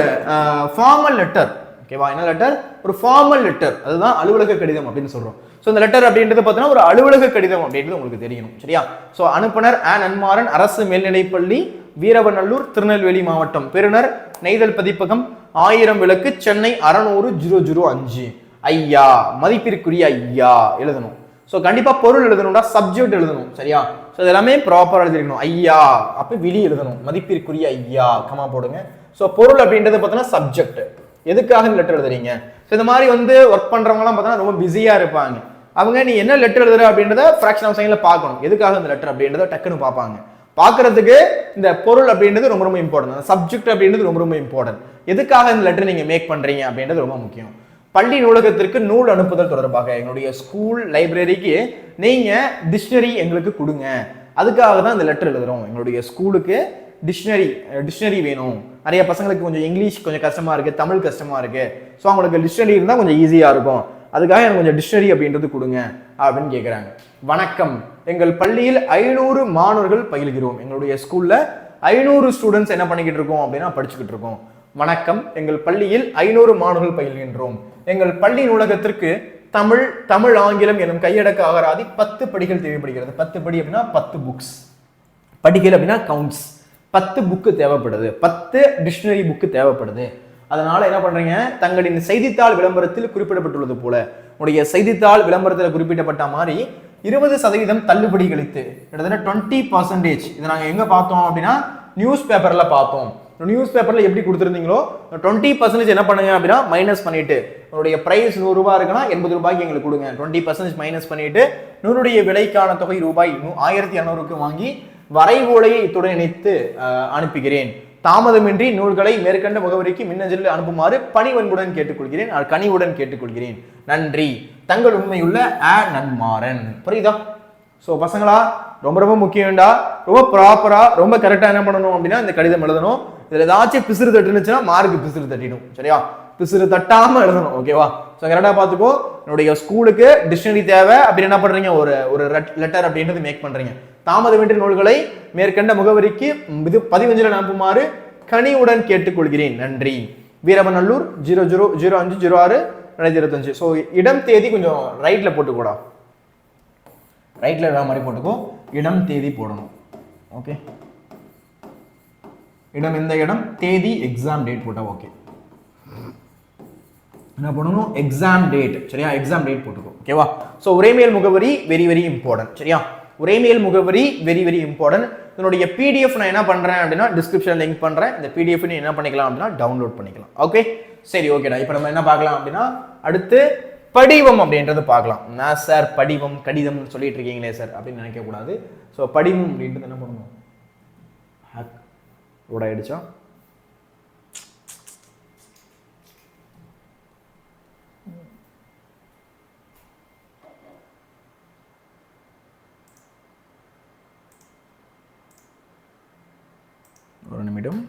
ஃபார்மல் லெட்டர். ஓகேவா? என்ன லெட்டர்? ஒரு ஃபார்மல் லெட்டர், அதுதான் அலுவலக கடிதம் அப்படின்னு சொல்றோம். ஸோ இந்த லெட்டர் அப்படின்றது பார்த்தீங்கன்னா ஒரு அலுவலக கடிதம் அப்படின்றது உங்களுக்கு தெரியணும். சரியா? ஸோ அனுப்புனர் அ நன்மாறன், அரசு மேல்நிலைப்பள்ளி, வீரவநல்லூர், திருநெல்வேலி மாவட்டம். பெறுநர் நெய்தல் பதிப்பகம், 1000 விளக்கு, சென்னை 600-005. ஐயா, மதிப்பிற்குரிய ஐயா எழுதணும். ஸோ கண்டிப்பா பொருள் எழுதணும்டா, சப்ஜெக்ட் எழுதணும். சரியா? ஸோ இதெல்லாமே ப்ராப்பரா எழுதிருக்கணும். ஐயா அப்ப விழி எழுதணும், மதிப்பிற்குரிய ஐயா கமா போடுங்க. ஸோ பொருள் அப்படின்றது பார்த்தீங்கன்னா சப்ஜெக்ட், எதுக்காக இந்த லெட்டர் எழுதுறீங்க? ஸோ இந்த மாதிரி வந்து ஒர்க் பண்றவங்கலாம் பார்த்தீங்கன்னா ரொம்ப பிஸியா இருப்பாங்க. அவங்க நீ என்ன லெட்டர் எழுதுற அப்படின்றத ஃபிராக்ஷன் ஆஃப் செகண்ட்ல பார்க்கணும். எதுக்காக இந்த லெட்டர் அப்படின்றத டக்குன்னு பார்ப்பாங்க. பார்க்கறதுக்கு இந்த பொருள் அப்படின்றது ரொம்ப ரொம்ப இம்பார்ட்டன்ட், சப்ஜெக்ட் அப்படின்றது ரொம்ப ரொம்ப இம்பார்ட்டன்ட். எதுக்காக இந்த லெட்டர் நீங்க மேக் பண்றீங்க அப்படின்றது ரொம்ப முக்கியம். பள்ளி நூலகத்திற்கு நூல் அனுப்புதல் தொடர்பாக எங்களுடைய ஸ்கூல் லைப்ரரிக்கு நீங்க டிக்ஷனரி எங்களுக்கு கொடுங்க, அதுக்காக தான் இந்த லெட்டர் எழுதுறோம். எங்களுடைய ஸ்கூலுக்கு டிக்ஷனரி வேணும். நிறைய பசங்களுக்கு கொஞ்சம் இங்கிலீஷ் கொஞ்சம் கஷ்டமா இருக்கு, தமிழ் கஷ்டமா இருக்கு. ஸோ அவங்களுக்கு டிக்ஷனரி இருந்தால் கொஞ்சம் ஈஸியா இருக்கும், அதுக்காக எனக்கு கொஞ்சம் டிக்ஷனரி அப்படின்றது கொடுங்க அப்படின்னு கேட்குறாங்க. வணக்கம், எங்கள் பள்ளியில் 500 மாணவர்கள் பயில்கிறோம். எங்களுடைய ஸ்கூல்ல 500 ஸ்டூடெண்ட்ஸ் என்ன பண்ணிக்கிட்டு இருக்கோம் அப்படின்னா படிச்சுக்கிட்டு இருக்கோம். வணக்கம், எங்கள் பள்ளியில் 500 மாணவர்கள் பயில்கின்றோம். எங்கள் பள்ளி நூலகத்திற்கு தமிழ் ஆங்கிலம் எனும் கையடக்க அகராதி 10 படிகள் தேவைப்படுகிறது. 10 படி அப்படின்னா 10 புக்ஸ், படிகள் அப்படின்னா கவுண்ட்ஸ், 10 புக்கு தேவைப்படுது, 10 டிக்ஷனரி புக்கு தேவைப்படுது. அதனால என்ன பண்றீங்க, தங்களின் செய்தித்தாள் விளம்பரத்தில் குறிப்பிடப்பட்டுள்ளது போல உங்களுடைய செய்தித்தாள் விளம்பரத்தில் குறிப்பிடப்பட்ட மாதிரி 20% தள்ளுபடி கழித்து கிட்டத்தட்ட 20%. இதை நாங்கள் எங்க பார்த்தோம் அப்படின்னா நியூஸ் பேப்பர்ல பார்த்தோம். நியூஸ் பேப்பர்ல எப்படி கொடுத்துருந்தீங்களோ 20% என்ன பண்ணுங்க அப்படின்னா மைனஸ் பண்ணிட்டு உங்களுடைய பிரைஸ் 100 ரூபாய் இருக்குன்னா 80 ரூபாய்க்கு எங்களுக்கு கொடுங்க. 20% மைனஸ் பண்ணிட்டு 100 விலைக்கான தொகை ரூபாய் 1200க்கு வாங்கி வரைவோலையை இத்துடன் இணைத்து அனுப்புகிறேன். தாமதமின்றி நூல்களை மேற்கண்ட முகவரிக்கு மின்னஞ்சலில் அனுப்புமாறு பணிவன்புடன் கேட்டுக்கொள்கிறேன், கனிவுடன் கேட்டுக்கொள்கிறேன். நன்றி, தங்கள் உண்மையுள்ள நன்மாறன். புரியுதா? ஸோ பசங்களா ரொம்ப ரொம்ப முக்கியம்டா. ரொம்ப ப்ராப்பரா ரொம்ப கரெக்டா என்ன பண்ணணும் அப்படின்னா இந்த கடிதம் எழுதணும். இதுல ஏதாச்சும் பிசிறு தட்டுனுச்சுன்னா மார்க் பிசிறு தட்டிடும். சரியா? பிசிறு தட்டாம எழுதணும். ஓகேவா? ஸோ கரெக்டா பார்த்துக்கோ. என்னுடைய ஸ்கூலுக்கு டிக்ஷனரி தேவை அப்படின்னு என்ன பண்றீங்க, ஒரு லெட்டர் அப்படின்றது மேக் பண்றீங்க. தாமதமின்றி நூல்களை மேற்கண்ட முகவரிக்கு 15 அனுப்புமாறு கனிவுடன் கேட்டுக்கொள்கிறேன். நன்றி. வீரவநல்லூர் 000506 ஸோ இடம் தேதி கொஞ்சம் ரைட்ல போட்டுக்கூடா, ரைட்ல எழுத மாதிரி போட்டுக்கோ. இடம் தேதி போடணும். ஓகே, இடம் எந்த இடம், தேதி, எக்ஸாம் டேட் போட்டா ஓகே. என்ன பண்ணணும், எக்ஸாம் டேட். சரியா? எக்ஸாம் டேட் போட்டுக்கோ. ஓகேவா? ஸோ உரைமேல் முகவரி வெரி வெரி இம்பார்ட்டன்ட். சரியா? உரைமேல் முகவரி வெரி வெரி இம்பார்ட்டன்ட். இதனுடைய பிடிஎஃப் நான் என்ன பண்றேன் அப்படின்னா டிஸ்கிரிப்ஷன் லிங்க் பண்றேன். இந்த பிடிஎஃப் நீ என்ன பண்ணிக்கலாம் அப்படின்னா டவுன்லோட் பண்ணிக்கலாம். ஓகே, சரி, ஓகேடா. இப்போ நம்ம என்ன பார்க்கலாம் அப்படின்னா அடுத்து படிவம் அப்படின்றது பார்க்கலாம். நான் சார் படிவம் கடிதம் சொல்லிட்டு இருக்கீங்களே சார் அப்படின்னு நினைக்க கூடாது. ஸோ படிவம் அப்படின்றது என்ன பண்ணணும், ரோட் ஆயிடுச்சா? ஒரு நிமிடம்.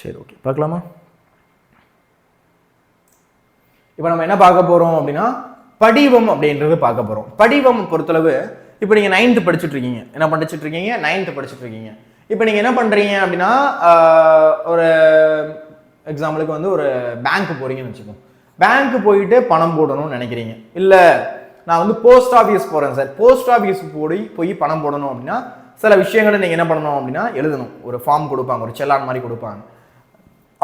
சரி, ஓகே, பார்க்கலாமா? இப்போ நம்ம என்ன பார்க்க போறோம் அப்படின்னா படிவம் அப்படின்றது பார்க்க போறோம். படிவம் பொறுத்தளவு இப்போ நீங்க 9th படிச்சுட்டு இருக்கீங்க. என்ன படிச்சுட்டு இருக்கீங்க? 9th படிச்சுட்டு இருக்கீங்க. இப்போ நீங்க என்ன பண்றீங்க அப்படின்னா ஒரு எக்ஸாம்பிளுக்கு வந்து ஒரு பேங்க் போறீங்கன்னு வச்சுக்கோங்க. பேங்க் போயிட்டு பணம் போடணும்னு நினைக்கிறீங்க. இல்லை நான் வந்து போஸ்ட் ஆஃபீஸ் போறேன் சார், போஸ்ட் ஆஃபீஸ் போய் பணம் போடணும் அப்படின்னா சில விஷயங்களை நீங்க என்ன பண்ணணும் அப்படின்னா எழுதணும். ஒரு ஃபார்ம் கொடுப்பாங்க, ஒரு செல்லான் மாதிரி கொடுப்பாங்க.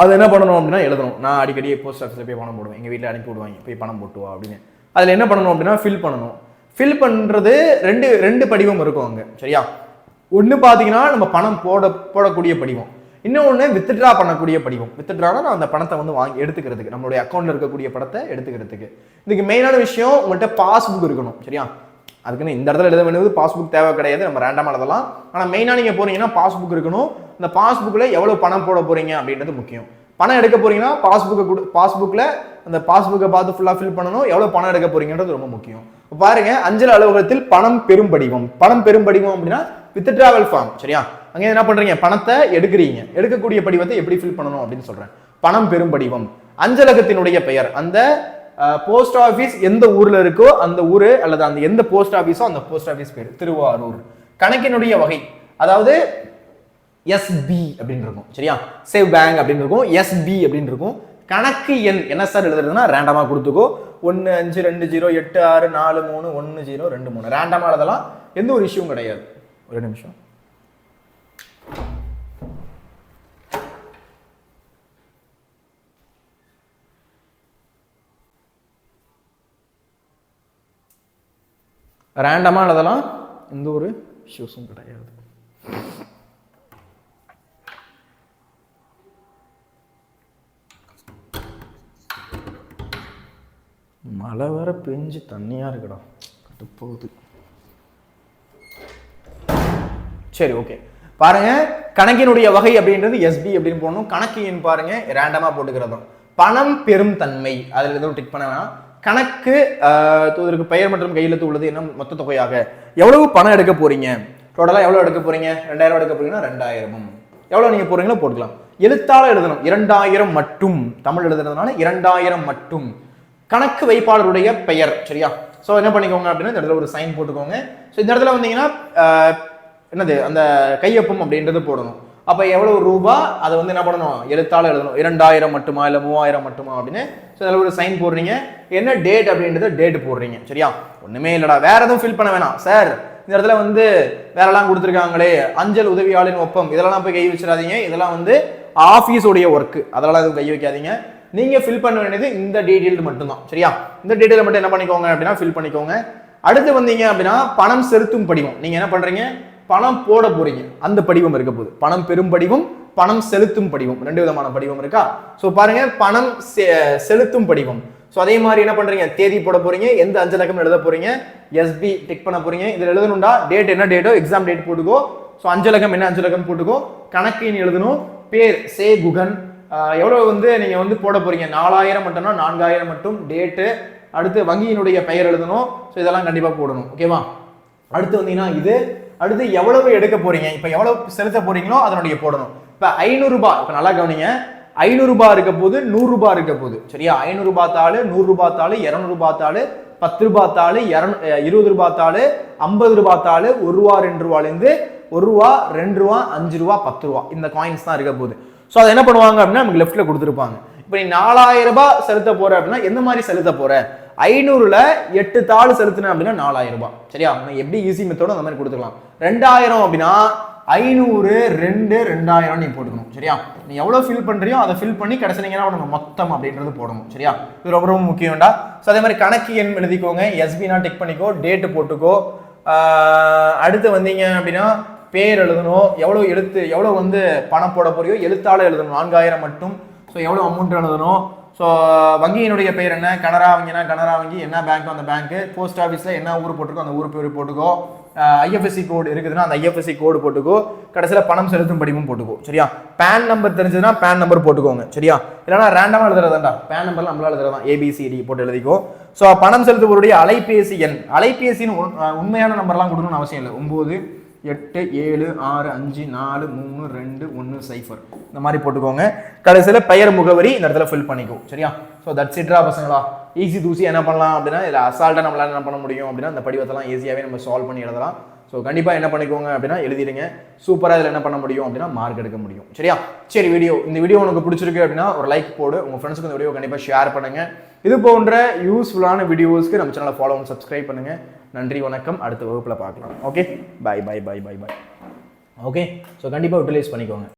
அது என்ன பண்ணணும் அப்படின்னா எழுதணும். நான் அடிக்கடி போஸ்ட் ஆஃபீஸில் போய் பணம் போடுவேன், எங்கள் வீட்டில் அனுப்பி விடுவாங்க, போய் பணம் போட்டுவா அப்படின்னு. அதில் என்ன பண்ணணும் அப்படின்னா ஃபில் பண்ணணும். ஃபில் பண்ணுறது ரெண்டு படிவம் இருக்கும் அங்கே. சரியா? ஒன்று பார்த்தீங்கன்னா நம்ம பணம் போடக்கூடிய படிவம், இன்னொன்று வித்ட்ரா பண்ணக்கூடிய படிவம். வித்ட்ரானா நான் அந்த பணத்தை வந்து வாங்கி எடுத்துக்கிறதுக்கு, நம்மளுடைய அக்கௌண்ட்ல இருக்கக்கூடிய பணத்தை எடுத்துக்கிறதுக்கு. இதுக்கு மெயினான விஷயம் உங்கள்கிட்ட பாஸ்புக் இருக்கணும். சரியா? அதுக்குன்னு இந்த இடத்துல எழுத வேண்டியது பாஸ்புக் தேவை கிடையாது, நம்ம ரேண்டமாக எழுதலாம். ஆனால் மெயினாக நீங்கள் போறீங்கன்னா பாஸ்புக் இருக்கணும். இந்த பாஸ்புக்கில் எவ்வளோ பணம் போட போறீங்க அப்படின்றது முக்கியம். பணம் எடுக்க போறீங்கன்னா பாஸ்புக்கில் அந்த பாஸ்புக்கை பார்த்து ஃபுல்லாக ஃபில் பண்ணணும். எவ்வளோ பணம் எடுக்க போறீங்கன்றது ரொம்ப முக்கியம். பாருங்க, அஞ்சல் அலுவலகத்தில் பணம் பெரும் படிவம். பணம் பெரும் படிவம் அப்படின்னா வித்ட்ராவல் ஃபார்ம். சரியா? அங்கே என்ன பண்றீங்க, பணத்தை எடுக்கிறீங்க. எடுக்கக்கூடிய படிவத்தை எப்படி ஃபில் பண்ணணும் அப்படின்னு சொல்றேன். பணம் பெரும் படிவம். அஞ்சலகத்தினுடைய பெயர், அந்த போஸ்ட் ஆஃபீஸ் எந்த ஊர்ல இருக்கோ அந்த ஊரு அல்லது அந்த எந்த போஸ்ட் ஆஃபீஸோ அந்த போஸ்ட் ஆஃபீஸ் பேர். திருவாரூர். கணக்கினுடைய வகை, அதாவது எஸ்பி அப்படின்னு இருக்கும். சரியா? சேவ் பேங்க் அப்படின்னு இருக்கும், எஸ்பி அப்படின்னு இருக்கும். கணக்கு எண் என்ன சார் எழுதுறதுன்னா ரேண்டமா கொடுத்துக்கோ. 152086431023 ரேண்டமா எழுதலாம், எந்த ஒரு இஷ்யூவும் கிடையாது. ஒரு நிமிஷம். ரேண்டமா எழுதலாம், எந்த ஒரு இஷ்யூஸும் கிடையாது. மழை வேற பெஞ்சு தண்ணியா இருக்குடா, கட்டுப்போகுது. சரி, ஓகே. பாருங்க, கணக்கினுடைய வகை அப்படின்றது எஸ்பி அப்படின்னு போடணும். கணக்கு எண் பாருங்க ரேண்டமா போட்டுக்கிறதும். பணம் பெரும் தன்மை அதுல எதுவும் டிக் பண்ண வேணாம். கணக்கு தூதருக்கு பெயர் மற்றும் கையெழுத்து உள்ளது என்ன மொத்த தொகையாக எவ்வளவு பணம் எடுக்க போறீங்க, டோட்டலா எவ்வளவு எடுக்க போறீங்க, 2000 எடுக்க போறீங்கன்னா 2000 எவ்வளவு நீங்க போறீங்களோ போட்டுக்கலாம். எழுத்தால எழுதணும் 2000 மட்டும், தமிழ் எழுதுறதுனால 2000 மட்டும். கணக்கு வைப்பாளருடைய பெயர். சரியா? ஸோ என்ன பண்ணிக்கோங்க அப்படின்னா இந்த இடத்துல ஒரு சைன் போட்டுக்கோங்க. ஸோ இந்த இடத்துல வந்தீங்கன்னா என்னது அந்த கையொப்பம் அப்படின்றது போடணும். அப்போ எவ்வளவு ரூபா அதை வந்து என்ன பண்ணணும், எழுத்தால எழுதணும். 2000 மட்டுமா இல்லை 3000 மட்டுமா அப்படின்னு. ஸோ அதில் ஒரு சைன் போடுறீங்க. என்ன டேட் அப்படின்றத டேட் போடுறீங்க. சரியா, ஒண்ணுமே இல்லடா, வேற எதுவும் ஃபில் பண்ண வேணாம் சார். இந்த இடத்துல வந்து வேறெல்லாம் கொடுத்துருக்காங்களே, அஞ்சல் உதவியாளின் ஒப்பம், இதெல்லாம் போய் கை வச்சிடாதீங்க. இதெல்லாம் வந்து ஆஃபீஸோடைய ஒர்க்கு, அதெல்லாம் எதுவும் கை வைக்காதீங்க. நீங்க ஃபில் பண்ண வேண்டியது இந்த டீட்டெயில் மட்டும்தான். சரியா, இந்த டீட்டெயில் மட்டும் என்ன பண்ணிக்கோங்க அப்படின்னா ஃபில் பண்ணிக்கோங்க. அடுத்து வந்தீங்க அப்படின்னா பணம் செலுத்தும் படிவம். நீங்க என்ன பண்றீங்க, பணம் போட போறீங்க, அந்த படிவம் இருக்க போகுது. பணம் பெறும் படிவம், பணம் செலுத்தும் படிவம், 2 விதமான படிவம் இருக்கா. சோ பாருங்க, பணம் செலுத்தும் படிவம். சோ அதே மாதிரி என்ன பண்றீங்க, தேதி போட போறீங்க, எந்த அஞ்சலகம் எழுத போறீங்க, எஸ்பி டிக் பண்ண போறீங்க. இதுல எழுதணும்டா டேட் என்ன டேட்டோ, எக்ஸாம் டேட் போட்டுக்கோ. சோ அஞ்சலகம் என்ன அஞ்சலகம் போட்டுக்கோ. கணக்கு எண் எழுதணும். பேர் சே குகன். எவ்வளவு வந்து நீங்க வந்து போட போறீங்க, 4000 மட்டும்னா 4000 மட்டும் டேட்டு. அடுத்து வங்கியினுடைய பெயர் எழுதணும். ஸோ இதெல்லாம் கண்டிப்பா போடணும். ஓகேவா. அடுத்து வந்தீங்கன்னா இது, அடுத்து எவ்வளவு எடுக்க போறீங்க, இப்ப எவ்வளவு செலுத்த போறீங்களோ அதனுடைய போடணும். இப்ப 500 ரூபாய், இப்ப நல்லா கவனிங்க, 500 ரூபாய் இருக்க போது, 100 ரூபாய் இருக்க போது. சரியா, 500 ரூபாய் தாள், 100 ரூபாய் தாள், 200 ரூபாய் தாள், 10 ரூபாய் தாள், 20 ரூபாய் தாள், 50 ரூபாய் தாள், 1 ரூபா 2 ரூபாயிலிருந்து 1 ரூபா 2 ரூபா 5 ரூபா 10 ரூபா இந்த காயின்ஸ் தான் இருக்க போகுது. ஸோ அதை என்ன பண்ணுவாங்க அப்படின்னா நமக்கு லெஃப்ட்ல கொடுத்துருப்பாங்க. இப்போ நீ 4000 ரூபாய் செலுத்த போற அப்படின்னா எந்த மாதிரி செலுத்த போற, 500ல 8 தாள் செலுத்தின அப்படின்னா 4000 ரூபாய். சரியா, எப்படி ஈஸி மெத்தோட அந்த மாதிரி கொடுத்துக்கலாம். 2000 அப்படின்னா 500 2 2000 நீ போட்டுக்கணும். சரியா, நீ எவ்வளவு ஃபில் பண்றியோ அதை ஃபில் பண்ணி கடைசி நீங்க என்ன பண்ணணும், மொத்தம் அப்படின்றது போடணும். சரியா, இது ரொம்ப ரொம்ப முக்கியம்டா. ஸோ அதே மாதிரி கணக்கு எண் எழுதிக்கோங்க, எஸ்பினா டிக் பண்ணிக்கோ, டேட்டு போட்டுக்கோ. அடுத்து வந்தீங்க அப்படின்னா பேர் எழுதணும், எவ்வளவு எழுத்து, எவ்வளவு வந்து பணம் போட போறியோ எழுத்தால எழுதணும், 4000 மட்டும். ஸோ எவ்வளவு அமௌண்ட் எழுதணும். ஸோ வங்கியினுடைய பெயர் என்ன, கனரா வங்கினா கனரா வங்கி, என்ன பேங்க் அந்த பேங்க், போஸ்ட் ஆஃபீஸில் என்ன ஊர் போட்டுக்கோ அந்த ஊர் பேர் போட்டுக்கோ. ஐஎஃப்எஸ்சி கோடு இருக்குதுன்னா அந்த ஐஎஃப்எஸ்சி கோடு போட்டுக்கோ. கடைசியில் பணம் செலுத்தும் படிவம் போட்டுக்கோ. சரியா, பேன் நம்பர் தெரிஞ்சதுன்னா பேன் நம்பர் போட்டுக்கோங்க. சரியா, இல்லைனா ரேண்டமாக எழுதுறதாண்டா, பேன் நம்பர்லாம் நம்மளால எழுதுறதான், ஏபிசிடி போட்டு எழுதிக்கோ. ஸோ பணம் செலுத்துவோருடைய அலைபேசி எண், அலைபேசின்னு உண்மையான நம்பர்லாம் கொடுக்கணும்னு அவசியம் இல்லை. 987643210 இந்த மாதிரி போட்டுக்கோங்க. கடைசியில் பெயர் முகவரி இந்த இடத்துல ஃபில் பண்ணிக்கோ. சரியா, ஸோ தட்ஸ் இட்ரா பசங்களா. ஈஸி தூசி என்ன பண்ணலாம் அப்படின்னா இதில் அசால்ட்டாக நம்மளால என்ன பண்ண முடியும் அப்படின்னா இந்த படிவத்தெல்லாம் ஈஸியாகவே நம்ம சால்வ் பண்ணி எழுதலாம். ஸோ கண்டிப்பாக என்ன பண்ணிக்கோங்க அப்படின்னா எழுதிடுங்க. சூப்பராக இதில் என்ன பண்ண முடியும் அப்படின்னா மார்க் எடுக்க முடியும். சரியா, சரி இந்த வீடியோ உனக்கு பிடிச்சிருக்கு அப்படின்னா ஒரு லைக் போடு, உங்கள் ஃப்ரெண்ட்ஸுக்கு இந்த வீடியோ கண்டிப்பாக ஷேர் பண்ணுங்க. இது போன்ற யூஸ்ஃபுல்லான வீடியோஸ்க்கு நம்ம சேனலை ஃபாலோ பண்ணி சப்ஸ்கிரைப் பண்ணுங்க. நன்றி, வணக்கம். அடுத்த வகுப்பில் பார்க்கலாம். Okay, bye bye bye bye bye. Okay, so கண்டிப்பாக யூட்டிலைஸ் பண்ணிக்கோங்க.